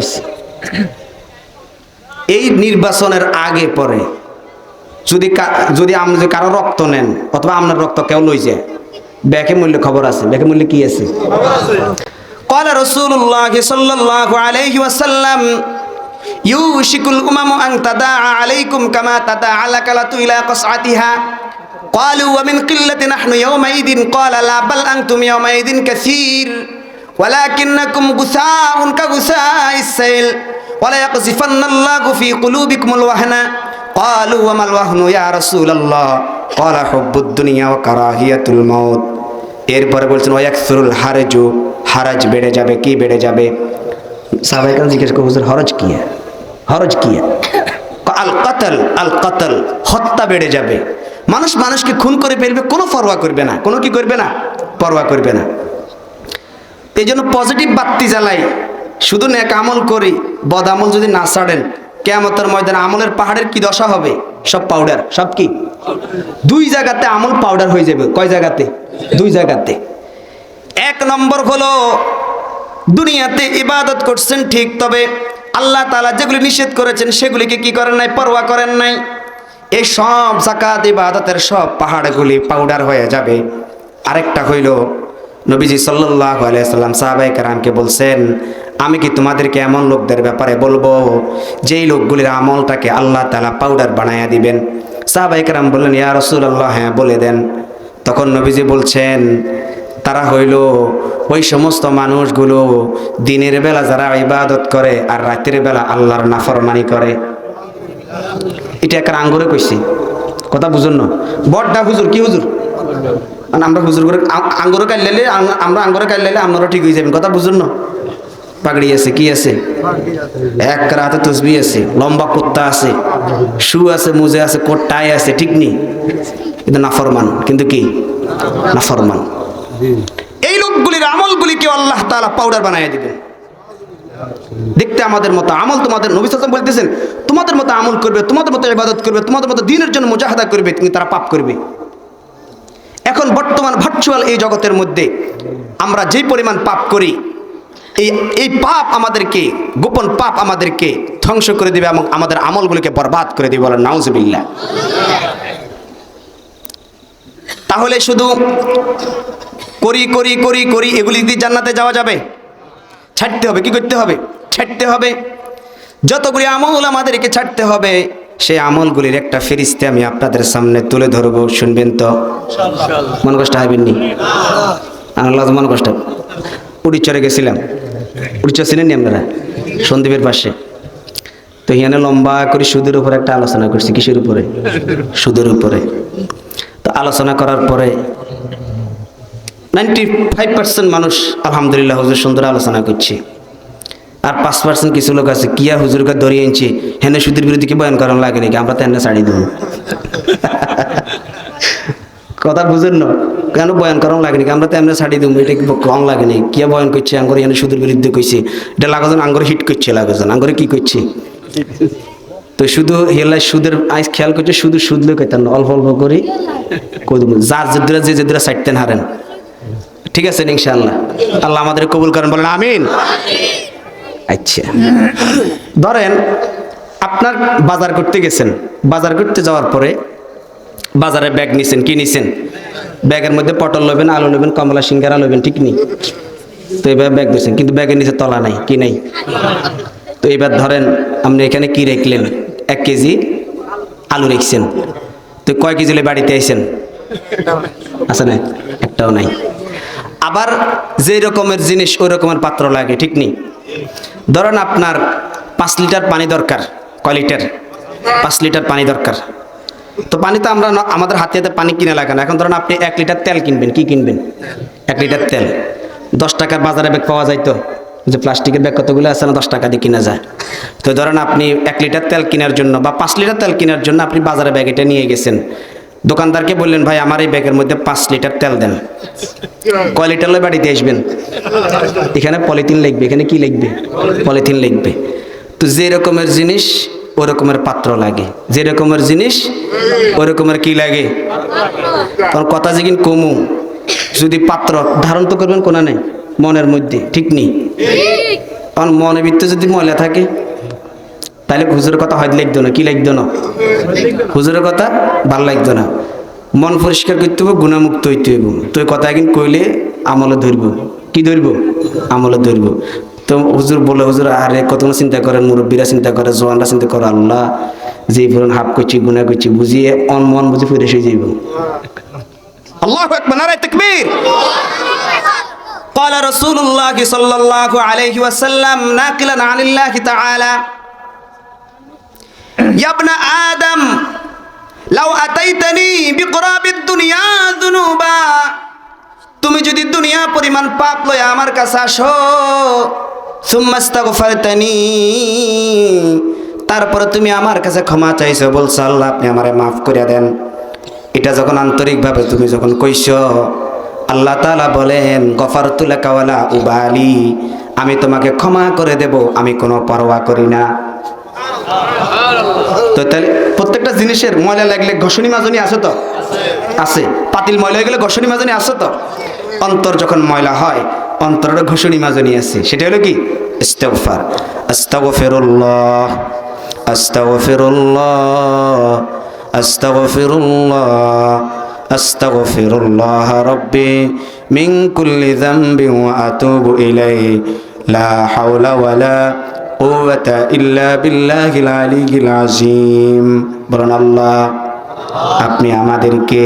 এসছি, এই নির্বাচনের আগে পরে যদি কারো রক্ত নেন অথবা আপনার রক্ত কেউ লই যায়, ব্যাকে মূল্য খবর আছে, ব্যাকে মূল্য কি আছে? قال رسول الله صلى الله عليه وسلم يوشك الأمم أن تداعى عليكم كما تداعى الأكلة إلى قصعتها قالوا ومن قلة نحن يومئذ قال لا بل أنتم يومئذ كثير ولكنكم غثاء كغثاء السيل ولا يقذفن الله في قلوبكم الوهن قالوا وما الوهن يا رسول الله قال حب الدنيا وكراهية الموت এরপরে বলছেন ওয়াকসুরুল হারজু, হারাজ বেড়ে যাবে। কি বেড়ে যাবে? সাহাবায়ে কেরাম জিজ্ঞেস করে হুজুর হরজ কি? হরজ কি? আল কতল, হত্যা বেড়ে যাবে। মানুষকে খুন করে ফেলবে, কোনো পরোয়া করবে না, কোনো কি করবে না, পরোয়া করবে না। এই জন্য পজিটিভ বাতি জ্বালাই, শুধু নেক আমল করি, বদ আমল যদি না ছাড়েন, কিয়ামতের ময়দানে আমলের পাহাড়ের কি দশা হবে? সব পাউডার, সব কি? দুই জায়গাতে আমল পাউডার হয়ে যাবে। কয় জায়গাতে? দুই জায়গাতে। এক নম্বর হলো দুনিয়াতে ইবাদত করছেন ঠিক, তবে আল্লাহ তাআলা যেগুলি নিষেধ করেছেন সেগুলিকে কি করেন নাই? পরোয়া করেন নাই। এই সব যাকাত ইবাদতের সব পাহাড়গুলি পাউডার হয়ে যাবে। আরেকটা হইল নবীজি সাল্লাল্লাহু আলাইহি সাল্লাম সাহাবায়ে কেরামকে বলছেন, আমি কি তোমাদেরকে এমন লোকদের ব্যাপারে বলবো যেই লোকগুলির আমলটাকে আল্লাহ তাআলা পাউডার বানায়া দিবেন? সাহাবায়ে কেরাম বললেন, ইয়া রাসূলুল্লাহ, হ্যাঁ বলে দেন। তখন নবীজি বলছেন, তারা হইল ওই সমস্ত মানুষগুলো দিনের বেলা যারা ইবাদত করে আর রাতের বেলা আল্লাহর নাফরমানি করে। এটা একটা আঙ্গুরে কইছি, কথা বুঝুন না? বড়টা হুজুর কি হুজুর? আমরা হুজুর করে আঙ্গুরে কাটলে আমরা আঙ্গুরে কাটলে আপনারা ঠিক হয়ে যাবেন, কথা বুঝুন না? পাগড়ি আছে, কি আছে? এক রাতে তসবিহ আছে, লম্বা কুত্তা আছে, শু আছে, মুজে আছে, কোট টাই আছে, ঠিক নেই? কিন্তু নাফরমান, কিন্তু কি নাফরমান। এই লোকগুলির আমলগুলিকে আল্লাহ তাআলা পাউডার বানায় দিবেন। দেখতে আমাদের মতো আমল, তোমাদের নবী সাল্লাল্লাহু আলাইহি ওয়াসাল্লাম বলতেছেন, তোমাদের মতো আমল করবে, তোমাদের মতো ইবাদত করবে, তোমাদের মতো দ্বীনের জন্য মুজাহাদা করবে, কিন্তু তারা পাপ করবে। এখন বর্তমান ভার্চুয়াল এই জগতের মধ্যে আমরা যে পরিমাণ পাপ করি, এই পাপ আমাদেরকে, গোপন পাপ আমাদেরকে ধ্বংস করে দিবে এবং আমাদের আমলগুলিকে বরবাদ করে দিবে। বলেন নাউজুবিল্লাহ। তাহলে শুধু করি এগুলি দিয়ে জান্নাতে যাওয়া যাবে? ছাড়তে হবে। কি করতে হবে? ছাড়তে হবে। যতগুলি আমল আমাদেরকে ছাড়তে হবে, সেই আমলগুলির একটা ফেরেশতা আমি আপনাদের সামনে তুলে ধরবো, শুনবেন তো? মন কষ্ট হবেননি? আল্লাহ মন কষ্ট। উড়িচরে গেছিলাম, উড়িচর চিনেন নি আপনারা? সন্দ্বীপের পাশে। তো এখানে লম্বা করে সুদের উপরে একটা আলোচনা করছি। কিসের উপরে? সুদের উপরে। তো আলোচনা করার পরে 95% মানুষ আলহামদুলিল্লাহ হুজুর সুন্দর আলোচনা করছে, আর 5% কিছু লোক আছে কিয়া হুজুরকে ধরিয়ে আনছে, হেনে সুদের বিরুদ্ধে কি বয়ান করানো লাগে নাকি, আমরা তো এনে ছাড়ি দেব। কথা বুঝেন না? কেন বয়ান করানো লাগে নাকি, আমরা তো এমনি ছাড়ি দেবো, এটা কি কম লাগে নাকি? কিয়া বয়ান করছে আঙ্গরে, এনে সুদের বিরুদ্ধে কইছে, এটা লাগজন আঙ্গরে হিট করছে, লাগজন আঙ্গরে কি করছে। তো শুধু হেলাই সুদের আইস খেয়াল করছে, শুধু সুদ লোক অল্প অল্প করে যার যে সাইডতেন হারেন। ঠিক আছে ইনশাআল্লাহ, আল্লাহ আমাদের কবুল করেন, বলেন আমিন। আচ্ছা, ধরেন আপনার বাজার করতে গেছেন, বাজার করতে যাওয়ার পরে বাজারে ব্যাগ নিছেন, কি নিছেন? ব্যাগের মধ্যে পটল লবেন, আলু লবেন, কমলা সিঙ্গারা লবেন, ঠিক নেই? তো এবার ব্যাগ দিয়েছেন, কিন্তু ব্যাগের নিচে তলা নাই, কি নাই? তো এবার ধরেন আপনি এখানে কি রাখলেন? 1 কেজি আলু রেখছেন। তো কয় কেজি বাড়িতে আইছেন? আছে না? একটাও নাই। আবার যে রকমের জিনিস ওই রকমের পাত্র লাগে, ঠিক নেই? ধরেন আপনার 5 লিটার পানি দরকার। কয় লিটার? 5 লিটার পানি দরকার। তো পানি তো আমরা আমাদের হাতে হাতে পানি কিনে লাগে না। এখন ধরেন আপনি 1 লিটার তেল কিনবেন, কি কিনবেন? 1 লিটার তেল 10 টাকার বাজারে ব্যাগ পাওয়া যায়, তো যে প্লাস্টিকের ব্যাগ কতগুলো আছে না, 10 টাকা দিয়ে কিনা যায়। তো ধরেন আপনি 1 লিটার তেল কেনার জন্য বা 5 লিটার তেল কেনার জন্য আপনি বাজারে ব্যাগ এটা নিয়ে গেছেন। দোকানদারকে বললেন, ভাই আমার এই ব্যাগের মধ্যে 5 লিটার তেল দেন। কয় লিটার লয় বাড়িতে আসবেন? এখানে পলিথিন লিখবে, এখানে কি লিখবে? পলিথিন লিখবে। তো যে রকমের জিনিস ওই রকমের পাত্র লাগে, যে রকমের জিনিস ওই রকমের কি লাগে। তখন কথা যেদিন কমু, যদি পাত্র ধারণ তো করবেন কোনা নেই মনের মধ্যে, ঠিক নেই। তখন মনের ভিতরে যদি ময়লা থাকে তাহলে হুজুরের কথা হয়তো লিখতো না, কি লিখতো না, হুজুরের কথা ভাল লাগতো না। মন পরিষ্কার করতে হবে, গুণামুক্ত হইতে হইব। তো এই কথা একদিন কইলে আমলে ধরব, কি ধরব? আমলে ধরব। তো হুজুর বলে, হুজুর আরে কতক্ষণ চিন্তা করেন, মুরব্বীরা চিন্তা করে, জোয়ানরা চিন্তা করে, আল্লাহ যে পুরান হাফ করছি গুণা করছি বুঝিয়ে মন বুঝে ফিরে এসে যাইব। আল্লাহু আকবার, নারে তাকবীর। قال رسول الله صلى الله عليه وسلم ناقلا عن الله تعالى يا ابن آدم لو أتيتني بقراب الدنيا ذنوبا, তুমি যদি দুনিয়া পরিমাণ পাপ লয়ে আমার কাছে আসো, সুম্মা আস্তাগফারতানি, তারপরে তুমি আমার কাছে ক্ষমা চাইছো, বলছো আল্লাহ আপনি আমারে মাফ করে দেন, এটা যখন আন্তরিকভাবে তুমি যখন কইছো, আল্লাহ তাআলা বলেন গফারতু লাকা ওয়ালা উবালি, আমি তোমাকে ক্ষমা করে দেব, আমি কোনো পরোয়া করি না। তো তাহলে প্রত্যেকটা জিনিসের ময়লা লাগলে ঘষণি মাজনি আছে তো? আছে। পাতিল ময়লা হয়ে গেলে ঘষণি মাজনি আছে তো? অন্তর যখন ময়লা হয় অন্তরের ঘষণি মাজনি আছে, সেটা হলো কি? ইস্তিগফার। আস্তাগফিরুল্লাহ, আস্তাগফিরুল্লাহ, আস্তাগফিরুল্লাহ, আস্তাগফিরুল্লাহ রাব্বি মিন কুল্লি যামবিন ওয়া আতুবু ইলাইহি লা হাওলা ওয়ালা কুওয়াতা ইল্লা বিল্লাহিল আলিয়্যিল আযীম। বলুন আল্লাহ আপনি আমাদেরকে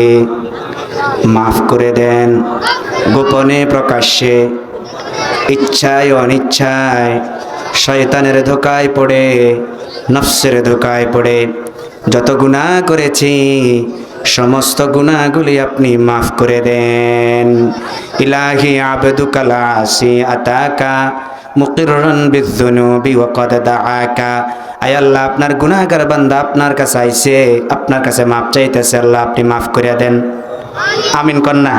মাফ করে দেন, গোপনে প্রকাশ্যে, ইচ্ছায় অনিচ্ছায়, শয়তানের ধোকায় পড়ে, নফসের ধোকায় পড়ে যত গুনাহ করেছি সমস্ত গুনাহগুলি আপনি মাফ করে দেন। ইলাহি আবদুকাল আসি আতাকা মুকিররান বিযুনুবি ওয়া ক্বাদ দাআকা, আয় আল্লাহ আপনার গুনাহগার বান্দা আপনার কাছে আইছে, আপনার কাছে মাফ চাইতেছে, আল্লাহ আপনি মাফ করে দেন। আমিন কন্যা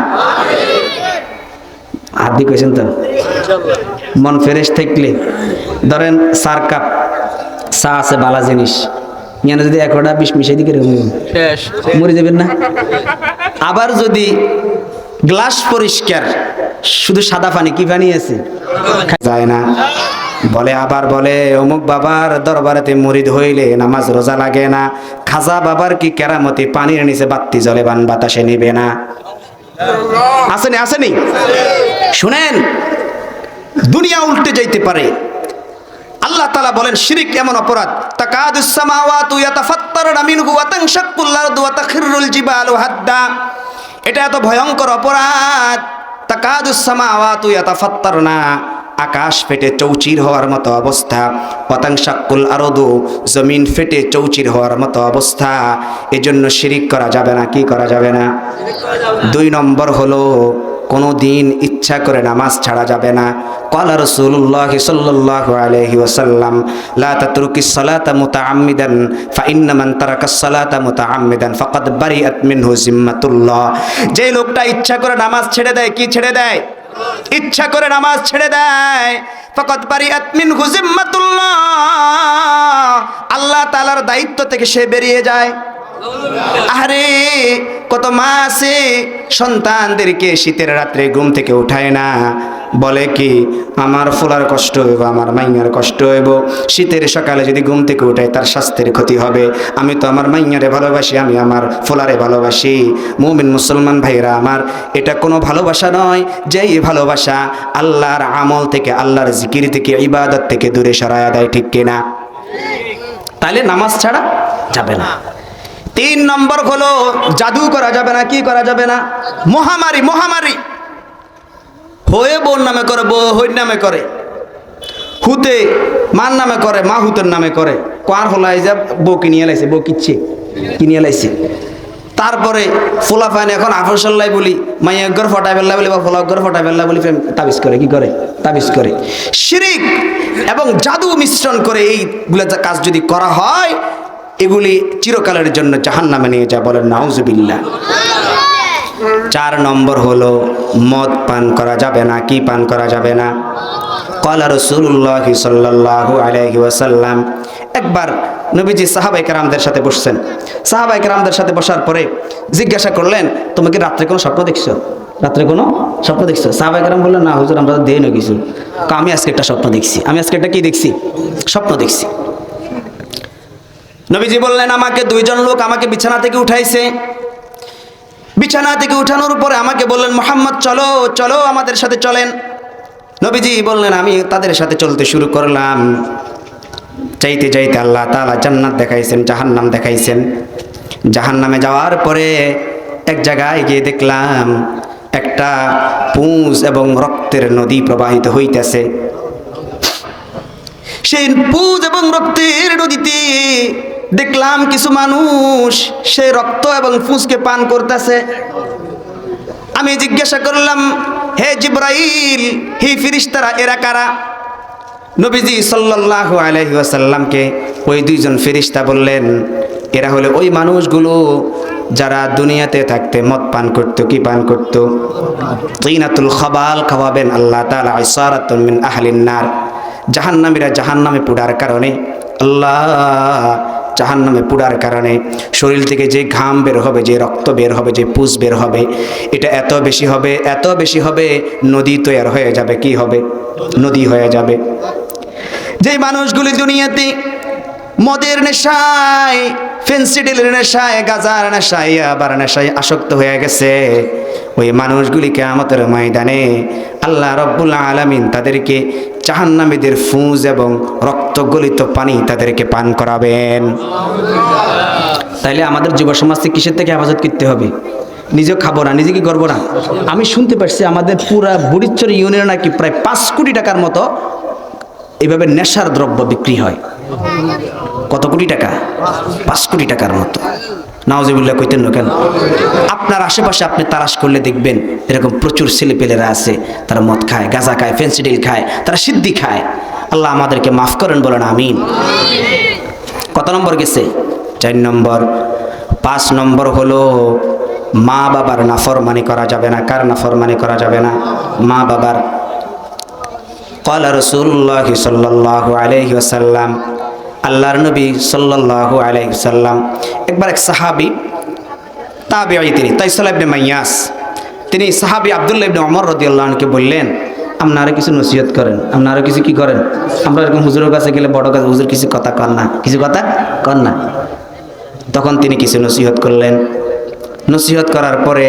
আদি কইছেন তো। মন ফ্রেশ থাকলে ধরেন 4 কাপ চা আছে, বালা জিনিস, ইয়ানে যদি 1টা 20 মিশাই দিকে শেষ মরে যাবেন না। আবার যদি গ্লাস পরিষ্কার, শুধু সাদা পানি, কি পানি আছে যায় না, বলে আবার বলে অমুক বাবার দরবারেতে মুরিদ হইলে নামাজ রোজা লাগে না, খাজা বাবার কি কেরামতি, পানির নিচে বাতি জ্বলে বান বাতাসে নিবে না। আসেনি আসেনি? শুনেন, দুনিয়া উল্টে যাইতে পারে। আল্লাহ তাআলা বলেন শিরক এমন অপরাধ, তাকাদুস সামাওয়াতু ইয়াতাফাত্তারুনা মিনহু ওয়া তানশাক্কুল আরদু ওয়া তাখিরুল জিবালু হাদ্দা, এটা এত ভয়ঙ্কর অপরাধ। তাকাদুস সামাওয়াতু ইয়াতাফাত্তারুনা, আকাশ ফেটে চৌচির হওয়ার মতো অবস্থা, ওয়া তানশাক্কুল আরদু, জমিন ফেটে চৌচির হওয়ার মতো অবস্থা। এজন্য শিরক করা যাবে না। কি করা যাবে না? 2 নম্বর হলো কোনো দিন ইচ্ছা করে নামাজ ছাড়া যাবে না। ক্বালা রাসূলুল্লাহ সাল্লাল্লাহু আলাইহি ওয়াসাল্লাম লা তাতরুকিস সালাতা মুতাআম্মিদান ফা ইন্না মান তারাকাস সালাতা মুতাআম্মিদান ফাকাদ বারিআত মিনহু জিম্মাতুল্লাহ। যে লোকটা ইচ্ছা করে নামাজ ছেড়ে দেয়, কি ছেড়ে দেয়? ইচ্ছা করে নামাজ ছেড়ে দেয়, ফাকাদ বারিআত মিনহু জিম্মাতুল্লাহ, আল্লাহ তাআলার দায়িত্ব থেকে সে বেরিয়ে যায়। আরে কত মা আছে সন্তানদেরকে শীতের রাত্রে ঘুম থেকে উঠায় না, বলে কি আমার ফুলার কষ্ট হইব, আমার মাইয়ার কষ্ট হইব, শীতের সকালে যদি ঘুম থেকে উঠায় তার স্বাস্থ্যের ক্ষতি হবে, আমি তো আমার মাইয়ারে ভালোবাসি, আমি আমার ফুলারে ভালোবাসি। মুমিন মুসলমান ভাইরা আমার, এটা কোনো ভালোবাসা নয়, যেই ভালোবাসা আল্লাহর আমল থেকে, আল্লাহর জিকির থেকে, ইবাদত থেকে দূরে সরায়া দেয়। ঠিক কিনা? তাহলে নামাজ ছাড়া যাবে না। 3 নম্বর হলো জাদু করা যাবে না। কি করা যাবে না? মহামারী। মহামারী হয়ে বোন নামে করে, বউ হইর নামে করে, হুতে মার নামে করে, মা হুতের নামে করে, কার হলাই যা বউ কিনিয়ে লাইছে, বউ কিচ্ছে কিনিয়ে লাইছে। তারপরে ফোলা ফাইন এখন আফসল্লাই বলি, মাইয়াগর ফটাই ফেললা বলি, বা ফোলাগর ফটাই ফেললা বলি তাবিজ করে। কি করে? তাবিজ করে। শিরিক এবং জাদু মিশ্রণ করে এইগুলো কাজ যদি করা হয়, এগুলি চিরকালের জন্য জাহান্নামে নিয়ে যায়, বলেন নাউজুবিল্লাহ। 4 নম্বর হলো মদ পান করা যাবে না। কি পান করা যাবে না? ক্বালা রাসূলুল্লাহ সাল্লাল্লাহু আলাইহি ওয়াসাল্লাম, একবার নবীজি সাহাবায়ে কেরামদের সাথে বসছেন। সাহাবায়ে কেরামদের সাথে বসার পরে জিজ্ঞাসা করলেন, তুমি কি রাত্রে কোনো স্বপ্ন দেখছো? রাত্রে কোনো স্বপ্ন দেখছো? সাহাবায়ে কেরাম বললেন, না হুজুর, আমরা তো দেই না কিছু। আমি আজকে একটা স্বপ্ন দেখছি। আমি আজকে একটা কি দেখছি? স্বপ্ন দেখছি। নবীজি বললেন, আমাকে 2 জন লোক আমাকে বিছানা থেকে উঠাইছে। বিছানা থেকে উঠানোর পরে আমাকে বললেন, মুহাম্মদ চলো চলো, আমাদের সাথে চলেন। নবীজি বললেন, আমি তাদের সাথে চলতে শুরু করলাম। চাইতে চাইতে আল্লাহ তাআলা জান্নাত দেখাইছেন, জাহান্নাম দেখাইছেন। জাহান্নামে যাওয়ার পরে এক জায়গায় গিয়ে দেখলাম একটা পুঁজ এবং রক্তের নদী প্রবাহিত হইতেছে। সেই পুঁজ এবং রক্তের নদীতে দেখলাম কিছু মানুষ সে রক্ত এবং পুঁজকে পান করতেছে। আমি জিজ্ঞাসা করলাম, হে জিবরাইল, হে ফেরেশতারা, এরা কারা? নবীজি সাল্লাল্লাহু আলাইহি ওয়াসাল্লামকে ওই 2 জন ফেরেশতা বললেন, এরা হলো ওই মানুষগুলো যারা দুনিয়াতে থাকতে মদ পান করতো। কি পান করতো? তিনাতুল খাবাল খাওয়াবেন আল্লাহ তাআলা, ইসারাতুন মিন আহলিন নার। জাহান্নামীরা জাহান্নামে পুড়ার কারণে, আল্লাহ জাহান্নামে পুড়ার কারণে শরীর থেকে যে ঘাম বের হবে, যে রক্ত বের হবে, যে পুঁজ বের হবে, এটা এত বেশি হবে, এত বেশি হবে, নদী তৈরি হয়ে যাবে। কি হবে? নদী হয়ে যাবে। যে মানুষগুলি দুনিয়াতে মদের নেশায়, ফেন্সিডিলের নেশায়, গাঁজার নেশায়, আবার নেশায় আসক্ত হয়ে গেছে, ওই মানুষগুলি কিয়ামতের ময়দানে আল্লাহ রব্বুল আলামিন তাদেরকে জাহান্নামীদের ফুঁজ এবং রক্তগলিত পানি তাদেরকে পান করাবেন। তাইলে আমাদের যুব সমাজকে কিসের থেকে হেফাজত করতে হবে? নিজেও খাবো না, নিজে কি করবো না? আমি শুনতে পারছি আমাদের পুরা বুড়িচ্চর ইউনিয়নে নাকি প্রায় 5 কোটি টাকার মতো এইভাবে নেশার দ্রব্য বিক্রি হয়। কত কোটি টাকা? 5 কোটি টাকার মতো। নাউজুবিল্লাহ কইতেন না কেন? আপনার আশেপাশে আপনি তালাশ করলে দেখবেন এরকম প্রচুর ছেলেপেলেরা আছে, তারা মদ খায়, গাঁজা খায়, ফেন্সিডিল খায়, তারা সিদ্ধি খায়। আল্লাহ আমাদেরকে মাফ করেন, বলেন আমিন। কত নম্বর গেছে? 4 নম্বর। 5 নম্বর হলো মা বাবার নাফরমানি করা যাবে না। কার নাফরমানি করা যাবে না? মা বাবার। ক্বালা রাসূলুল্লাহ সাল্লাল্লাহু আলাইহি ওয়াসাল্লাম, আল্লাহর নবী সাল্লাল্লাহু আলাইহি ওয়াসাল্লাম, একবার এক সাহাবী তাবেঈ, তিনি তাইসাল ইবনে মাইয়াস, তিনি সাহাবী আব্দুল্লাহ ইবনে ওমর রাদিয়াল্লাহু আনহুকে বললেন, আপনারা কিছু নসিহত করেন, আপনারা কিছু কি করেন? আমরা এরকম হুজুরের কাছে গেলে বড় কাছে, হুজুর কিছু কথা কন না, কিছু কথা কন না। তখন তিনি কিছু নসিহত করলেন। নসিহত করার পরে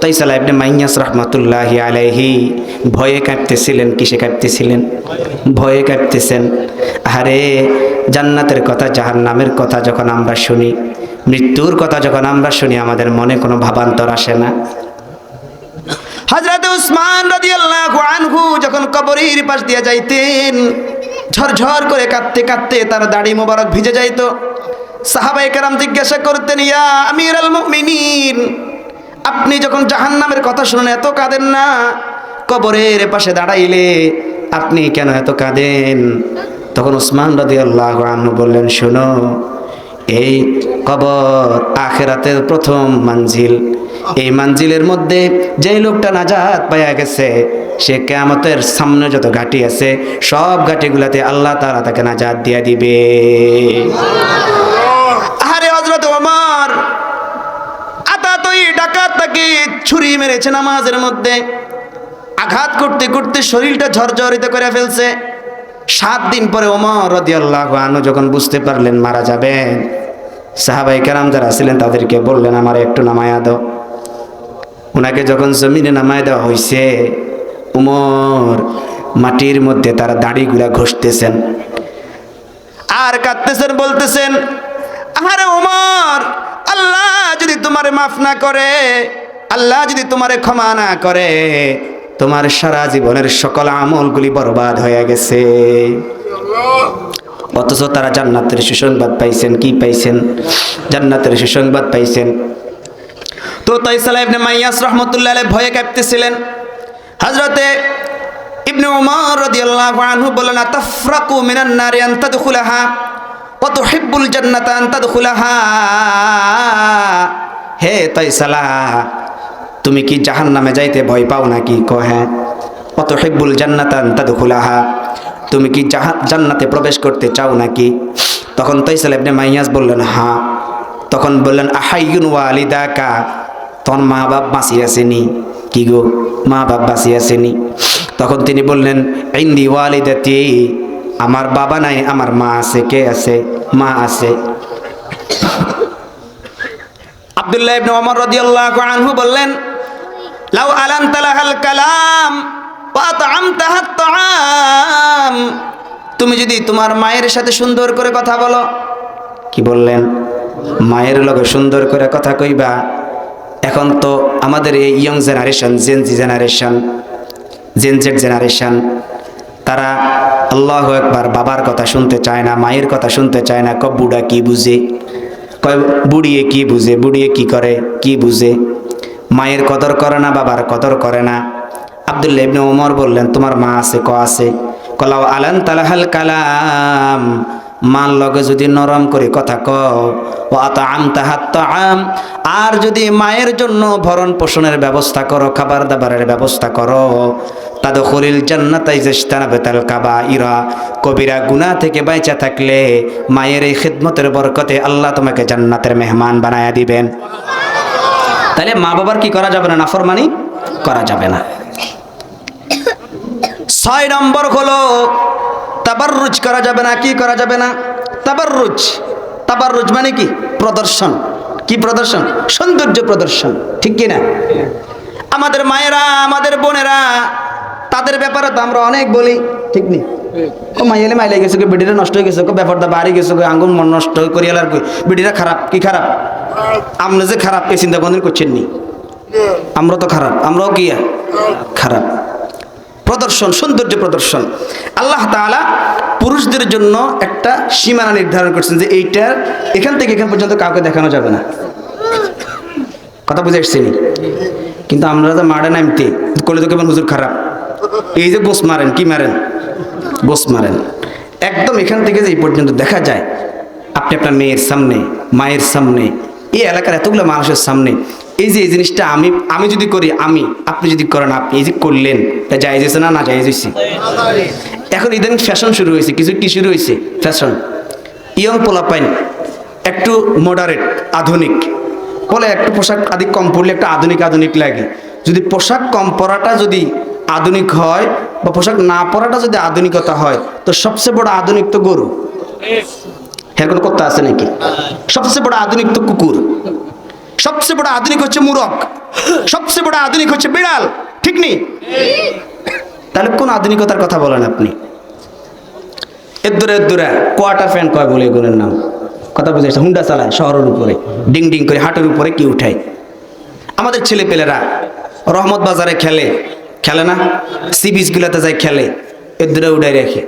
তাইসাল ইবনে মাইয়াস রাহমাতুল্লাহি আলাইহি ভয়ে কাঁপতেছিলেন। কিসে কাঁপতেছিলেন? ভয়ে কাঁপতেছেন। আরে জান্নাতের কথা, জাহান্নামের কথা যখন আমরা শুনি, মৃত্যুর কথা যখন আমরা শুনি, আমাদের মনে কোনো ভাবান্তর আসে না? হযরত উসমান রাদিয়াল্লাহু আনহু যখন কবরের পাশ দিয়ে যাইতেন, ঝরঝর করে কাঁদতে কাঁদতে তার দাড়ি মোবারক ভিজে যাইত। সাহাবায়ে কেরাম জিজ্ঞাসা করতেন, ইয়া আমিরুল মুমিনিন, আপনি যখন জাহান্নামের কথা শুনেন এত কাঁদেন না, কবরের পাশে দাঁড়াইলে আপনি কেন এত কাঁদেন? তখন উসমান রাদিয়াল্লাহু আনহু বললেন, শোনো, এই কবর আখিরাতের প্রথম মঞ্জিল। এই মঞ্জিলের মধ্যে যে লোকটা নাজাত পাইয়া গেছে, সে কিয়ামতের সামনে যত ঘাটি আছে সব ঘাটিগুলাতে আল্লাহ তাআলা তাকে নাজাত দিয়া দিবে। আরে হযরত ওমর আতাতই ডাকাত তাকে ছুরি মেরেছে নামাজের মধ্যে, আঘাত করতে করতে শরীরটা ঝরঝরিত করে ফেলছে। 7 দিন পরে ওমর রাদিয়াল্লাহু আনহু যখন বুঝতে পারলেন মারা যাবেন, সাহাবায়ে কেরাম যারা ছিলেন তাদেরকে বললেন, আমার একটু নামায়া দাও। ওনাকে যখন জমিনে নামায় দেওয়া হয়েছে, ওমর মাটির মধ্যে তার দাড়িগুলা ঘষতেছেন আর কাঁদতেছেন, বলতেছেন, আরে ওমর, আল্লাহ যদি তোমারে মাফ না করে, আল্লাহ যদি তোমারে ক্ষমা না করে, তোমার সারা জীবনের সকল আমলগুলি বরবাদ হয়ে গেছে। অথচ তারা জান্নাতের সুসংবাদ পাইছেন। কি পাইছেন? জান্নাতের সুসংবাদ পাইছেন। তো তাইসাল ইবনে মাইয়াস রাহমাতুল্লাহি আলাইহি ভয়ে কাঁপতেছিলেন। হযরতে ইবনে ওমর রাদিয়াল্লাহু আনহু বলেন, আতাফরাকু মিনান নারি আন তাদখুলাহা, ওয়া তুহিব্বুল জান্নাতা আন তাদখুলাহা, হে তাইসালা তুমি কি জাহান্নামে যাইতে ভয় পাও নাকি? কয় হ্যাঁ। ওয়া তুহিব্বুল জান্নাতা আন তাদখুলাহা, তুমি কি জান্নাতে প্রবেশ করতে চাও নাকি? তখন তাইসালা ইবনে মাইয়াজ বললেন হ্যাঁ। তখন বললেন আহাইয়ুন ওয়ালিদাকা, তোর মা বাপ বাঁচিয়ে আসেনি? কি গো, মা বাপ বাঁচিয়ে আসেনি? তখন তিনি বললেন ইন্দি ওয়ালিদাতি, আমার বাবা নাই, আমার মা আছে। কে আছে? মা আছে। আব্দুল্লাহ ইবনে ওমর রাদিয়াল্লাহু আনহু বললেন লাউ আলানতা লাহাল কালাম ওয়া আত'আমতাহা আত-তাআম, তুমি যদি তোমার মায়ের সাথে সুন্দর করে কথা বলো। কি বললেন? মায়ের লগে সুন্দর করে কথা কইবা। এখন তো আমাদের এই young generation, Gen Z generation, Gen Z generation, তারা আল্লাহু আকবার বাবার কথা শুনতে চায় না, মায়ের কথা শুনতে চায় না। কয় বুড়া কি বুঝে, কয় বুড়িয়ে কি বুঝে, বুড়িয়ে কি করে, কি বুঝে। মায়ের কদর করে না, বাবার কদর করে না। আব্দুল্লাহ ইবনে ওমর বললেন তোমার মা আছে? ক আছে। কলাও আলান তালাহাল কালাম, মার লগে যদি নরম করে কথা কও, ও আত'আমতাহা আত-তাআম, আর যদি মায়ের জন্য ভরণ পোষণের ব্যবস্থা করো, খাবার দাবারের ব্যবস্থা করো, তাদখুলিল জান্নাতা ইজতানাবাতাল কাবাইরা, কবিরা গুনাহ থেকে বাইচা থাকলে মায়ের এই খিদমতের বরকতে আল্লাহ তোমাকে জান্নাতের মেহমান বানায়া দিবেন। তাহলে মা বাবার কি করা যাবে না? নাফরমানি করা যাবে না। 6 নম্বর হলো তাবাররুজ করা যাবে না। কি করা যাবে না? তাবাররুজ। তাবাররুজ মানে কি? প্রদর্শন। কি প্রদর্শন? সৌন্দর্য প্রদর্শন, ঠিক কি না? আমাদের মায়েরা, আমাদের বোনেরা, তাদের ব্যাপারে তো আমরা অনেক বলি, ঠিক নেই? ও মাইলে মাইলে গেছে, বেডিটা নষ্ট হয়ে গেছে, ব্যাপারটা বাড়ি গেছে, আঙ্গুল মন নষ্ট করি এলার কই বেডিটা খারাপ। কি খারাপ? আপনি যে খারাপ এই চিন্তা কোনদিন করছেন নি? আমরা তো খারাপ, আমরাও কি খারাপ। প্রদর্শন, সৌন্দর্য প্রদর্শন। আল্লাহ তাআলা পুরুষদের জন্য একটা সীমানা নির্ধারণ করছেন যে এইটার এখান থেকে এখান পর্যন্ত কাউকে দেখানো যাবে না। কথা বুঝে আসছেনি? কিন্তু আমরা যে মারে নামতে করলে তো কেমন হুজুর খারাপ, এই যে গোস মারেন, কি মারেন? গোস মারেন। একদম এখান থেকে যে এই পর্যন্ত দেখা যায়, আপনি আপনার মেয়ের সামনে, মায়ের সামনে, এই এলাকার এতগুলো মানুষের সামনে এই যে এই জিনিসটা আমি যদি করি, আপনি যদি করেন, আপনি এই যে করলেন, তা জায়েজ হয়েছে না? না জায়েজ হয়েছে। এখন ইদানিং ফ্যাশন শুরু হয়েছে, কিছু কি শুরু হয়েছে? ফ্যাশন। ইয়ং পোলাপাইন একটু মডারেট, আধুনিক বলে, একটু পোশাক আদি কম পরলে একটা আধুনিক লাগে। যদি পোশাক কম পরাটা যদি আধুনিক হয়, বা পোশাক না পরাটা যদি আধুনিকতা হয়, তো সবচেয়ে বড় আধুনিক তো গরু। এর কোনো কথা আছে নাকি? সবচেয়ে বড় আধুনিক তো কুকুর, সবচেয়ে বড় আধুনিক হচ্ছে মুরগ, সবচেয়ে বড় আধুনিক হচ্ছে বিড়াল, ঠিক নেই? তাহলে কোন আধুনিকতার কথা বলেন আপনি? এদ্দুরা কোয়ার্টার ফ্যান কয় বলে এগুলোর নাম। কথা বুঝেছে? হুন্ডা চালায় শহরের উপরে, ডিং ডিং করে হাটের উপরে কি উঠায়। আমাদের ছেলে পেলেরা রহমত বাজারে খেলে না, সি বিচ গুলাতে যায় খেলে, এদ্দুরা উড়াই রেখে।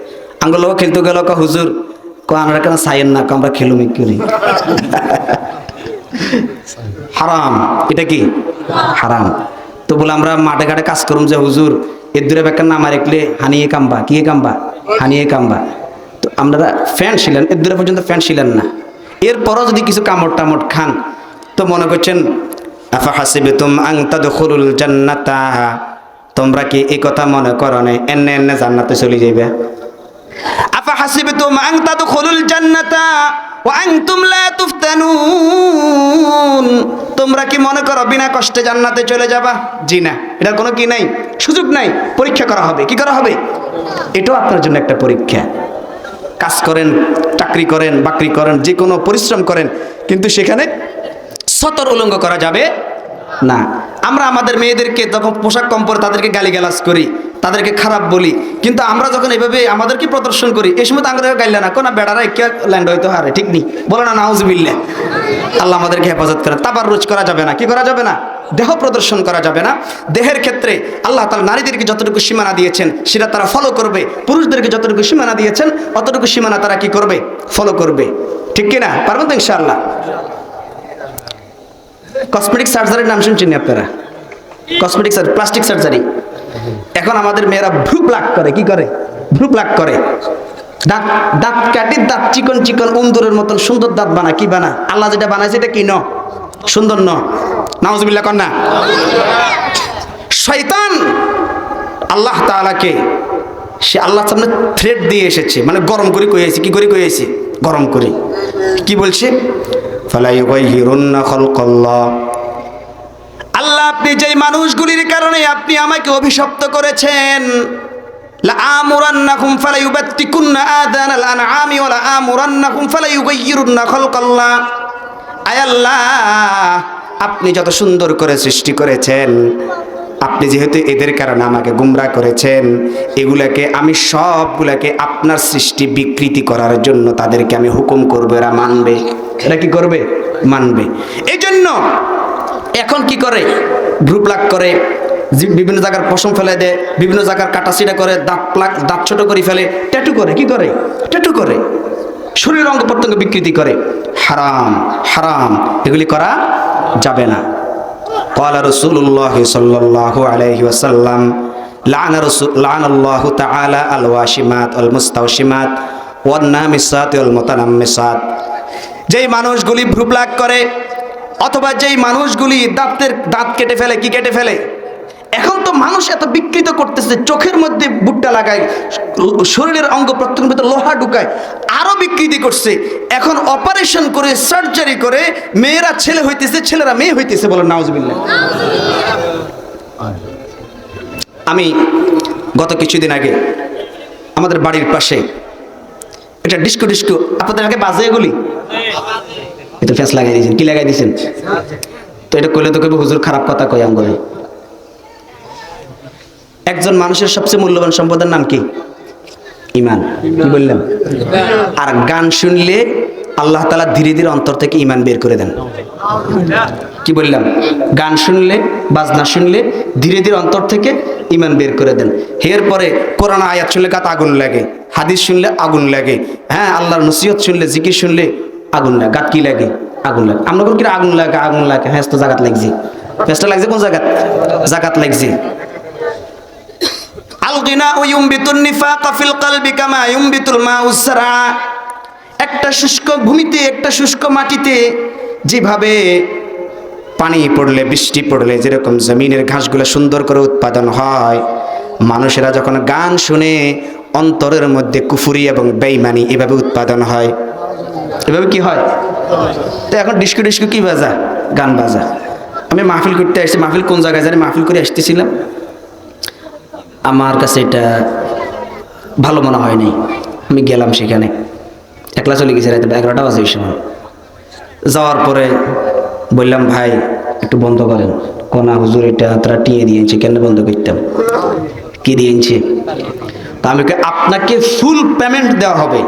আঙ্গুলো খেলতে গেল হুজুর আমরা কেন চাইয়েন না, আমরা খেলুমি করি। হারাম। এটা কি হারাম? তো বলে আমরা মাঠে ঘাটে কাজ করুম যে হুজুর এর দূরে বেকার নামা রেখলে হানিয়ে কামবা, কি কামবা, হানিয়ে কামবা। তো আমরা ফ্যান ছিলেন, এর দূরে পর্যন্ত ফ্যান ছিলেন না। এরপরও যদি কিছু কামড় টামড় খান, তো মনে করছেন আফা হাসিবতুম আন তাদখুলুল জান্নাতা, তোমরা কি এই কথা মনে করো না এন্নে এন্নে জান্নাতে চলে যাইবে? আফা হাসিবতুম আন তাদখুলুল জান্নাতা ওয়া আনতুম লা তুফতানুন, তোমরা কি মনে করো বিনা কষ্টে জান্নাতে চলে যাবা? জি না, এটার কোনো কি নাই, সুযোগ নাই। পরীক্ষা করা হবে। কি করা হবে? এটাও আপনার জন্য একটা পরীক্ষা। কাজ করেন, চাকরি করেন, বাকরি করেন, যে কোনো পরিশ্রম করেন, কিন্তু সেখানে সতর উলঙ্গ করা যাবে না। আমরা আমাদের মেয়েদেরকে তখন পোশাক কম পরে তাদেরকে গালিগালাজ করি, তাদেরকে খারাপ বলি, কিন্তু আমরা যখন এভাবে আমাদেরকে প্রদর্শন করি, এই সময় তো আমাদেরকে গাইলে না কোনা বেড়ারা কে ল্যান্ড হয়তো হারে, ঠিক নেই? বলে না নাউজুবিল্লাহ। আল্লাহ আমাদেরকে হেফাজত করেন। তাবাররুজ করা যাবে না। কি করা যাবে না? দেহ প্রদর্শন করা যাবে না। দেহের ক্ষেত্রে আল্লাহ তাআলা নারীদেরকে যতটুকু সীমানা দিয়েছেন সেটা তারা ফলো করবে, পুরুষদেরকে যতটুকু সীমানা দিয়েছেন অতটুকু সীমানা তারা কি করবে? ফলো করবে, ঠিক কিনা? পারবেন তো ইনশাআল্লাহ? কসমেটিক সার্জারির নাম শুনছেন আপনারা? Cosmetic plastic surgery. এখন আমাদের মেয়েরা ভ্রু প্লাক করে। কি করে? ভ্রু প্লাক করে। দাঁত দাঁত কাটি, দাঁত চিকন চিকন উন্দুরের মতন সুন্দর দাঁত বানা, কি বানা? আল্লাহ যেটা বানাইছে এটা কি ন? সুন্দর ন? নাউজুবিল্লাহ কর না। শয়তান আল্লাহ তাআলাকে সে আল্লাহর সামনে থ্রেট দিয়ে এসেছে, মানে গরম করে কইয়েছে। কি করে কইয়েছে? গরম করে কি বলছে? ফালা ইউগাইয়িরুন্না খালকাল্লাহ, আল্লাহ আপনি যেই মানুষগুলির কারণে আপনি আমাকে অভিশপ্ত করেছেন, লা আমুরান্নাকুম ফালা ইউবাত্তিকুন্না আযানাল আনআমি ওয়া লা আমুরান্নাকুম ফালা ইউগাইয়িরুন্না খালকাল্লাহ। আয় আল্লাহ, আপনি যত সুন্দর করে সৃষ্টি করেছেন, আপনি যেহেতু এদের কারণে আমাকে গুমরাহ করেছেন, এগুলাকে আমি সবগুলাকে আপনার সৃষ্টি বিকৃতি করার জন্য তাদেরকে আমি হুকুম করবো, এরা মানবে। এরা কি করবে? মানবে। এই জন্য এখন কি করে? ভ্রু প্লাক করে, বিভিন্ন জায়গার পশম ফেলে দেয়, বিভিন্ন জায়গার কাটাছিড়া করে, দাঁত ছোট করে ফেলে, ট্যাটু করে। কি করে? ট্যাটু করে, শরীরের অঙ্গ প্রত্যঙ্গ বিকৃতি করে। হারাম, হারাম, এগুলি করা যাবে না। قال رسول الله صلى الله عليه وسلم لعن الله تعالى الواشمات والمستوشمات والنامصات والمتنمصات। যেই মানুষগুলি ভ্রু প্লাক করে অথবা যেই মানুষগুলি দাঁত কেটে ফেলে, কি কেটে ফেলে? এখন তো মানুষ এত বিকৃত করতেছে, চোখের মধ্যে বুট্টা লাগায়, শরীরের অঙ্গ প্রত্যঙ্গের ভিতরে লোহা ঢুকায়, আরো বিকৃতি করছে। এখন অপারেশন করে, সার্জারি করে মেয়েরা ছেলে হইতেছে, ছেলেরা মেয়ে হইতেছে। বলেন নাউজুবিল্লাহ। আমি গত কিছুদিন আগে আমাদের বাড়ির পাশে এটা ডিস্কো ডিস্কো, আপনাদের আগে বাজে এগুলি, এটা ফ্যাস লাগাই দিয়েছেন। কি লাগাই দিয়েছেন? তো এটা কইলে তো কেউ হুজুর খারাপ কথা কই আম করে। একজন মানুষের সবচেয়ে মূল্যবান সম্পদের নাম কি? ঈমান। কি বললাম? আর গান শুনলে আল্লাহ তাআলা ধীরে ধীরে অন্তর থেকে ঈমান বের করে দেন। কি বললাম? গান শুনলে, বাজনা শুনলে ধীরে ধীরে অন্তর থেকে ঈমান বের করে দেন। এরপরে কোরআন আয়াত শুনলে গাত আগুন লাগে, হাদিস শুনলে আগুন লাগে, হ্যাঁ আল্লাহর নসিহত শুনলে, জিকির শুনলে আগুন লাগে। গাত কি লাগে? আগুন লাগে। আমরা কোন কি আগুন লাগে? আগুন লাগে। হ্যাঁ তো জাগাত লাগছে। ফেসটা লাগছে কোন জায়গাত? জাগাত লাগছে। একটা শুষ্ক ভূমিতে, একটা শুষ্ক মাটিতে যেভাবে পানি পড়লে, বৃষ্টি পড়লে যেরকম জমিনের ঘাসগুলো সুন্দর করে উৎপাদন হয়, মানুষেরা যখন গান শুনে অন্তরের মধ্যে কুফরি এবং বেঈমানি এভাবে উৎপাদন হয়। এভাবে কি হয়? তো এখন ডিস্কো ডিস্কো কি বাজা? গান বাজা। আমি মাহফিল করতে আসছি, মাহফিল কোন জায়গায় জানি মাহফিল করে আসতেছিলাম, আমার কাছে এটা ভালো মনে হয়নি। আমি গেলাম সেখানে, একলা চলে গেছি, রাতে 11টা বাজে ওই সময়। যাওয়ার পরে বললাম, ভাই একটু বন্ধ করেন। কোনা হুজুর এটা তারা টিয়ে দিয়েছে, কেন বন্ধ করতাম? কি দিয়েছে? তা আমি আপনাকে ফুল পেমেন্ট দেওয়া হবে,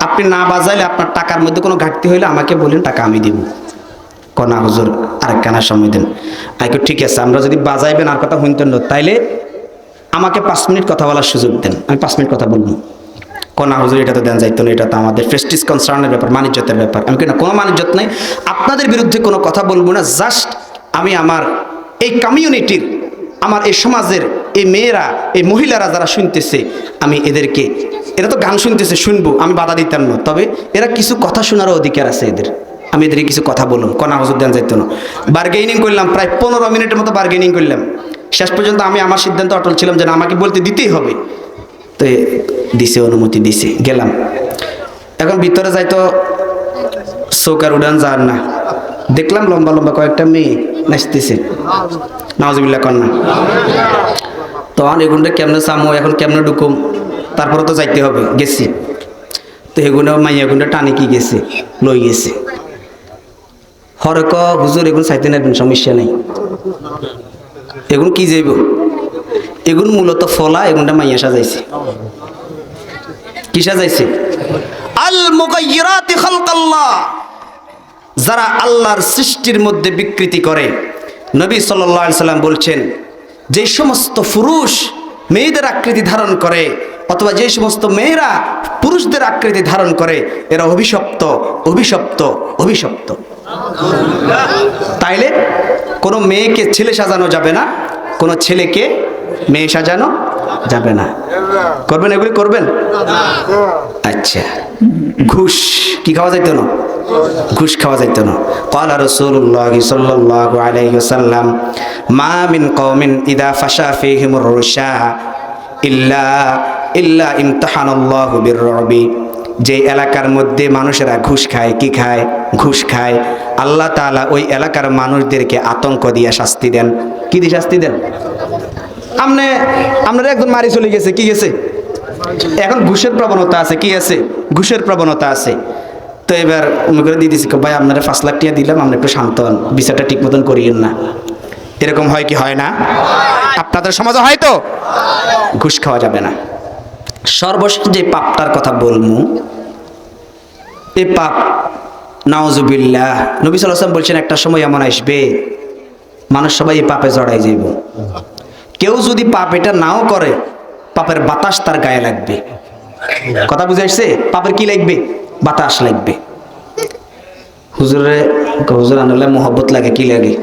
আপনি না বাজাইলে আপনার টাকার মধ্যে কোনো ঘাটতি হইলে আমাকে বলেন, টাকা আমি দিব। কোনা হুজুর আরেক কানা সময় দেন। আমি ঠিক আছে, আমরা যদি বাজাইবেন আর কথা শুনতেন না, তাইলে আমাকে 5 মিনিট কথা বলার সুযোগ দেন, আমি 5 মিনিট কথা বলবো। কোনা হুজুর এটা তো দেন যাইতো না, এটা তো আমাদের প্রেস্টিজ কনসার্নের ব্যাপার, মানিজ্যতের ব্যাপার। আমি কেন কোনো মানিজ্যত নাই, আপনাদের বিরুদ্ধে কোনো কথা বলবো না। জাস্ট আমি আমার এই কমিউনিটির, আমার এই সমাজের এই মেয়েরা, এই মহিলারা যারা শুনতেছে, আমি এদেরকে, এরা তো গান শুনতেছে, শুনবো, আমি বাধা দিতাম না, তবে এরা কিছু কথা শোনারও অধিকার আছে এদের, আমি এদেরকে কিছু কথা বললাম। কোনা হুজুর দেন যাইতো না। বার্গেনিং করলাম, প্রায় 15 মিনিটের মতো বার্গেনিং করলাম। শেষ পর্যন্ত আমি আমার সিদ্ধান্ত অটল ছিলাম যে না, আমাকে বলতে দিতেই হবে। তো দিছে, অনুমতি দিছে, গেলাম। এখন ভিতরে যাই তো চৌকার উড়ান যান না, দেখলাম লম্বা লম্বা কয়েকটা মেয়ে নাচতেছে। নাউজুবিল্লাহ কন্যা। তখন এগুনটা কেমনে চামো, এখন কেমনে ঢুকুম, তারপরে তো যাইতে হবে। গেছি তো এগুলো মাইয়া গুনটা টানে কি গেছে, লই গেছে। হরক হুজুর এগুলো চাইতে নেবেন, সমস্যা নেই। এগুলো কি যাইব? এগুলো মূলত ফলা, এগুনটা মাইয়া সাজাইছে। কি সাজাইছে? আল মুগায়্যিরাতি খালকাল্লাহ, যারা আল্লাহর সৃষ্টির মধ্যে বিকৃতি করে। নবী সাল্লাল্লাহু আলাইহি সাল্লাম বলছেন, যে সমস্ত পুরুষ মেয়েদের আকৃতি ধারণ করে, অথবা যে সমস্ত মেয়েরা পুরুষদের আকৃতি ধারণ করে, এরা অভিশপ্ত, অভিশপ্ত, অভিশপ্ত। তাইলে কোনো মেয়েকে ছেলে সাজানো যাবে না, কোনো ছেলেকে মেয়ে সাজানো যাবে না। করবেন এগুলি করবেন? আচ্ছা, ঘুষ কি খাওয়া যাইতো না? ঘুষ খাওয়া যাইতো না। ক্বালা রাসূলুল্লাহ সাল্লাল্লাহু আলাইহি ওয়াসাল্লাম মা মিন কওমিন ইযা ফাশা ফীহিমুর রুশা ইল্লা ইমতাহানাল্লাহু বির-রুবি। যে এলাকার মধ্যে মানুষেরা ঘুষ খায়, কি খায়? ঘুষ খায়। আল্লাহ তাআলা ওই এলাকার মানুষদেরকে আতঙ্ক দিয়ে শাস্তি দেন। কি দিয়ে শাস্তি দেন? আপনারা একজন মারি চলে গেছে, কি গেছে? এখন ঘুষের প্রবণতা আছে, কি আছে? ঘুষের প্রবণতা আছে। তো এবার মনে করে দিয়ে দিচ্ছি, ভাই আপনারা 5 লাখ টাকা দিলাম, আপনি একটু শান্ত হন, বিচারটা ঠিক মতন করিয়েন না। এরকম হয় কি হয় না? আপনাদের সমাজে হয় তো? ঘুষ খাওয়া যাবে না। সর্বশেষ যে পাপটার কথা বলবো, এই পাপ নাউজুবিল্লাহ, নবী সাল্লাল্লাহু আলাইহি ওয়াসাল্লাম বলছেন একটা সময় এমন আসবে মানুষ সবাই এই পাপে জড়াই যাইব। কেউ যদি পাপ এটা নাও করে, পাপের বাতাস তার গায়ে লাগবে। কথা বুঝে আসছে? পাপের কি লাগবে? বাতাস লাগবে। হুজুর আনলে মোহব্বত লাগে, কি লাগে?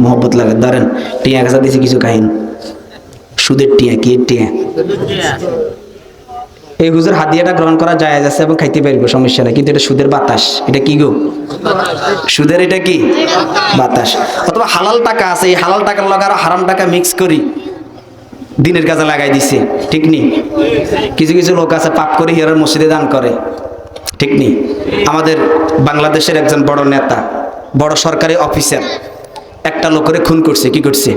মোহব্বত লাগে। ধরেন টিয়া গাছা দিয়েছে কিছু কাহিন, সুদের টিয়া, কি টিয়া? এই হুজুর হাদিয়াটা গ্রহণ করা জায়েজ আছে এবং খাইতে পারবো, সমস্যা নেই, কিন্তু এটা সুদের বাতাস। এটা কি গো? সুদের এটা কি? বাতাস। অথবা হালাল টাকা আছে, এই হালাল টাকার লগে আরো হারাম টাকা মিক্স করি দিনের কাজে লাগাই দিছে, ঠিক নেই? কিছু কিছু লোক আছে পাপ করে হিয়ার মসজিদে দান করে, ঠিক নেই? আমাদের বাংলাদেশের একজন বড় নেতা, বড় সরকারি অফিসার একটা লোকের খুন করছে। কি করছে?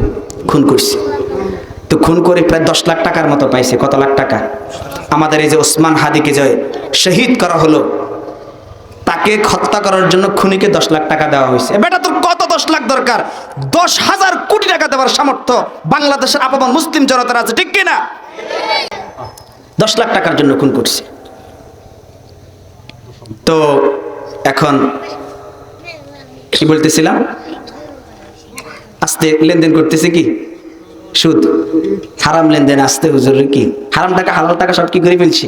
খুন করছে। তো খুন করে প্রায় 10 লাখ টাকার মতো পাইছে। কত লাখ টাকা? আমাদের এই যে ওসমান হাদিকে যে শহীদ করা হলো, তাকে হত্যা করার জন্য খুনিকে 10 লাখ টাকা দেওয়া হয়েছে। বেটা তোর কত 10 লাখ দরকার? 10,000 কোটি টাকা দেওয়ার সামর্থ্য বাংলাদেশের আপামর মুসলিম জনতার আছে, ঠিক কিনা? 10 লাখ টাকার জন্য খুন করছে। তো এখন কি বলতেছিলাম, আস্তে লেনদেন করতেছে কি? সুদ, হারাম লেনদেন। আসতে হুজুরের কি হারাম টাকা হালাল টাকা সব কি করে ফেলছে?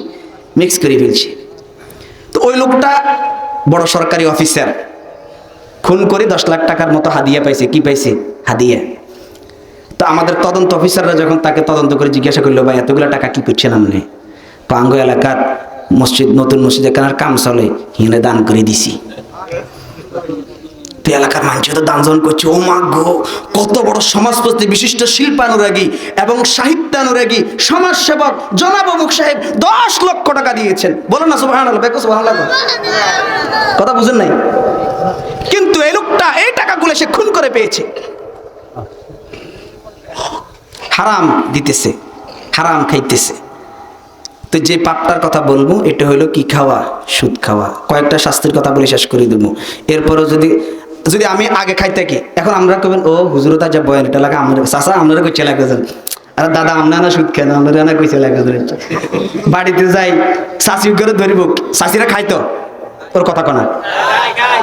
মিক্স করে ফেলছে। তো ওই লোকটা বড় সরকারি অফিসার, খুন করে 10 লাখ টাকার মতো হাদিয়া পাইছে। কি পাইছে? হাদিয়া। তো আমাদের তদন্ত অফিসাররা যখন তাকে তদন্ত করে জিজ্ঞাসা করলো, ভাই এতগুলো টাকা কি করছেন আপনি? পাঙ্গ এলাকার মসজিদ, নতুন মসজিদ এখানে কাম চলে, হিনে দান করে দিছি। তো এলাকার মানুষ তো দান করছে। ও মা গো, কত বড় সমাজপতি, বিশিষ্ট শিল্পানুরাগী এবং সাহিত্যানুরাগী সমাজসেবক জনাব অমুক সাহেব 10 লক্ষ টাকা দিয়েছেন। বলেন না সুবহানাল্লাহ, বেকো সুবহানাল্লাহ। কথা বুঝেন নাই? কিন্তু এই লোকটা এই টাকাগুলো সে খুন করে পেয়েছে। হারাম দিতেছে, হারাম খাইতেছে। তো যে পাপটার কথা বলবো এটা হলো কি খাওয়া? সুদ খাওয়া। কয়েকটা শাস্তির কথা বলে শেষ করে দেবো। এরপরও যদি আমি আগে খাইতে কি, এখন আমরা কবেন ও হুজুর তা যা বয়ান এটা লাগা আমরা চাষা আপনারা কইছে লাগেছেন, আর দাদা আমরা না সুদ খেন, আমরা না কইছে লাগেছেন। বাড়িতে যাই চাষি করে ধরিব, চাষিরা খাইতো ওর কথা কনা,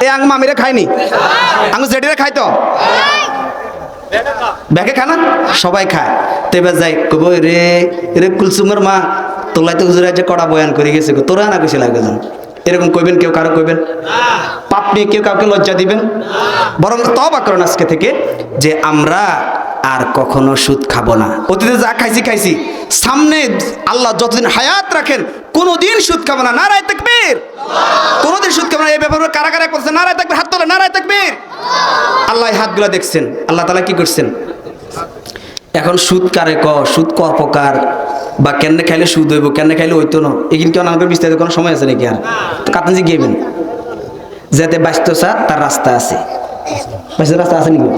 এই আং মামিরা খায়নি, আং জেডিরা খাইতো, ব্যাগে খানা সবাই খায়। তো এবার যাই কব রে রে কুলসুমের মা তোলাই তো হুজুর যে কড়া বয়ান করে গেছে, তোরা না কইছে লাগেছেন। এরকম কইবেন? কেউ কারো কইবেন? পাপ নিয়ে কেউ কাউকে লজ্জা দিবেন? বরং তওবা করুন আজকে থেকে যে আমরা আর কখনো সুদ খাবো না। অতীতে যা খাইছি, সামনে আল্লাহ যতদিন হায়াত রাখেন কোনোদিন সুদ খাবো না। নারায়ে তাকবীর। কোনোদিন সুদ খাবো না। এই ব্যাপারে কারা কারা করছে? নারায়ে তাকবীর, হাত তোলে, নারায়ে তাকবীর। আল্লাহ হাতগুলো দেখছেন, আল্লাহ তাআলা কি করছেন। এখন সুদ কারে সুদ ক প্রকার, বা কেনে খাইলে সুদ হইব, কেনে খাইলে হইতো না, এগুলি কেন আমাদের বিস্তারিত কোনো সময় আছে নাকি? আর কাতানজি গিয়েবেন যাতে বাঁচতে তার রাস্তা আছে, বাঁচার রাস্তা আছে নাকি?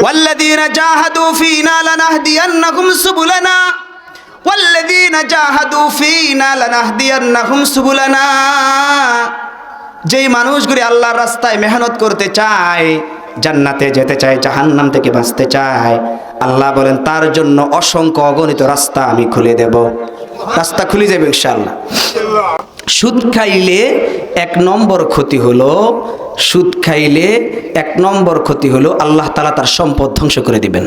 ওয়াল্লাযীনা জাহাদু ফীনা লানাহদিয়ান্নাহুম সুবুলানা, ওয়াল্লাযীনা জাহাদু ফীনা লানাহদিয়ান্নাহুম সুবুলানা। যেই মানুষগুলি আল্লাহর রাস্তায় মেহনত করতে চায়, জান্নাতে যেতে চায়, জাহান্নাম থেকে বাঁচতে চায়, আল্লাহ বলেন তার জন্য অসংখ্য অগণিত রাস্তা আমি খুলে দেব। রাস্তা খুলে যাবে ইনশাআল্লাহ। সুদ খাইলে 1 নম্বর ক্ষতি হলো, সুদ খাইলে 1 নম্বর ক্ষতি হলো আল্লাহ তাআলা তার সম্পদ ধ্বংস করে দিবেন।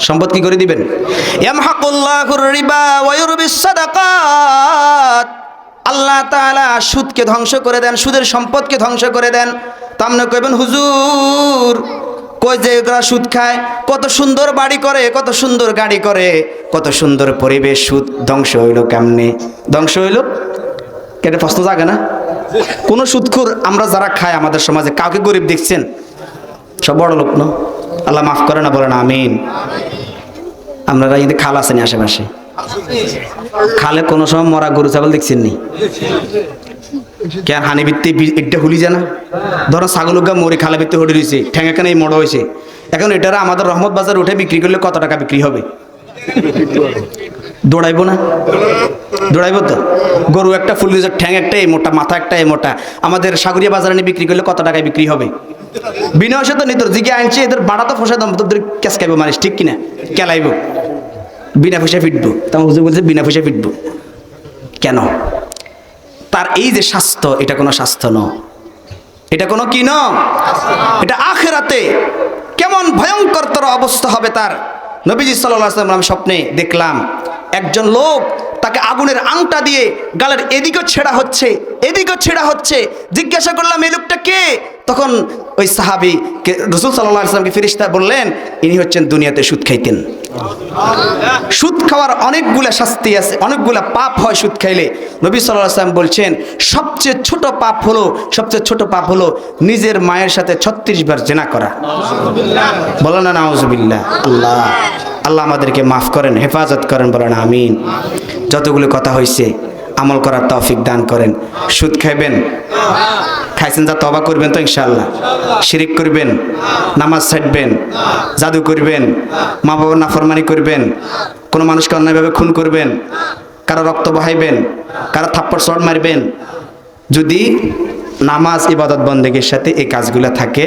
সম্পদ কি করে দিবেন? ইয়ামহাকুল্লাহুর রিবা ওয়া ইউরবিস সাদাকাত। আল্লাহ তাআলা সুদকে ধ্বংস করে দেন, সুদের সম্পদকে ধ্বংস করে দেন। তো আপনি কইবেন হুজুর কই যে ওরা সুদ খায়, কত সুন্দর বাড়ি করে, কত সুন্দর গাড়ি করে, কত সুন্দর পরিবেশ, সুদ ধ্বংস হইল কেমনে? ধ্বংস হইল কেন? প্রশ্ন জাগে না? কোন সুদখোর আমরা যারা খাই আমাদের সমাজে কাউকে গরিব দেখছেন? সব বড় লোক না? আল্লাহ মাফ করে না, বলে না আমিন। আপনারা কিন্তু খাল আছেন আশেপাশে, খালে কোনো সময় মরা গরু ছাগল দেখছেন নি? কে আর হানি ভিত্তি একটা হুলি জানা? ধরো ছাগল গা মরি খালে ভিত্তি হড়ে রয়েছে, ঠ্যাং এখানে এই মড়া হয়েছে, এখন এটারা আমাদের রহমত বাজার উঠে বিক্রি করলে কত টাকা বিক্রি হবে? দৌড়াইবো না? দৌড়াইবো তো। গরু একটা ফুল গেছে, ঠ্যাং একটা এই মোটা, মাথা একটা এই মোটা, আমাদের সাগরিয়া বাজারে নিয়ে বিক্রি করলে কত টাকায় বিক্রি হবে? বিনা পয়সা তো নিত জিগে আনছে, এদের বাড়া তো ফসা দাম, তোদের ক্যাশ খাইবো মানুষ, ঠিক কিনা? কেলাইবো, বিনা পয়সা ফিটবো। তেমন হুজুর বলছে বিনা পয়সা ফিটবো কেন? তার এই যে স্বাস্থ্য, এটা কোনো স্বাস্থ্য নয়, এটা কোনো কি ন, এটা আখিরাতে কেমন ভয়ঙ্কর তর অবস্থা হবে তার। নবীজি সাল্লাল্লাহু আলাইহি ওয়াসাল্লাম স্বপ্নে দেখলাম একজন লোক, তাকে আগুনের আংটা দিয়ে গালের এদিকেও ছেঁড়া হচ্ছে, এদিকেও ছেঁড়া হচ্ছে। জিজ্ঞাসা করলাম এই লোকটা কে? তখন ওই সাহাবী রাসূল সাল্লাল্লাহু আলাইহি ওয়াসাল্লামকে ফেরেশতা বললেন, ইনি হচ্ছেন দুনিয়াতে সুদ খাইতেন। সুদ খাওয়ার অনেকগুলা শাস্তি আছে, অনেকগুলা পাপ হয় সুদ খাইলে। নবী সাল্লাল্লাহু আলাইহি ওয়াসাল্লাম বলছেন সবচেয়ে ছোট পাপ হলো, সবচেয়ে ছোট পাপ হলো নিজের মায়ের সাথে 36 বার জিনা করা। বলেন না নাউজুবিল্লাহ। আল্লাহ আল্লাহ আমাদেরকে মাফ করেন, হেফাজত করেন, বলেন আমিন। যতগুলো কথা হয়েছে আমল করার তৌফিক দান করেন। সুদ খাইবেন, খাইছেন যা তওবা করবেন তো ইনশাআল্লাহ। শিরিক করবেন, নামাজ ছাড়বেন, জাদু করবেন, মা বাবার নাফরমানি করবেন, কোনো মানুষকে অন্যায়ভাবে খুন করবেন, কারো রক্ত বহাইবেন, কারো থাপ্পড় চড় মারবেন। যদি নামাজ ইবাদত বন্দেগীর সাথে এই কাজগুলো থাকে,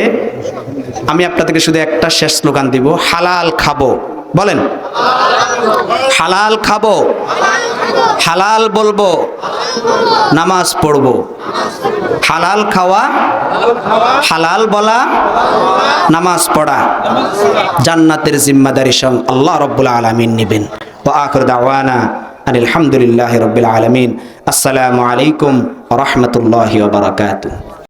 আমি আপনাদেরকে শুধু একটা শেষ স্লোগান দিব, হালাল খাবো। বলেন হালাল খাবো, হালাল বলবো, নামাজ পড়বো। হালাল খাওয়া, হালাল বলা, নামাজ পড়া, জান্নাতের জিম্মাদারি স্বয়ং আল্লাহ রাব্বুল আলামিন নেবেন। ওয়া আখিরু দাওয়ানা আলহামদুলিল্লাহি রাব্বিল আলামিন। আসসালামু আলাইকুম ওয়া রাহমাতুল্লাহি ওয়া বারাকাতুহু।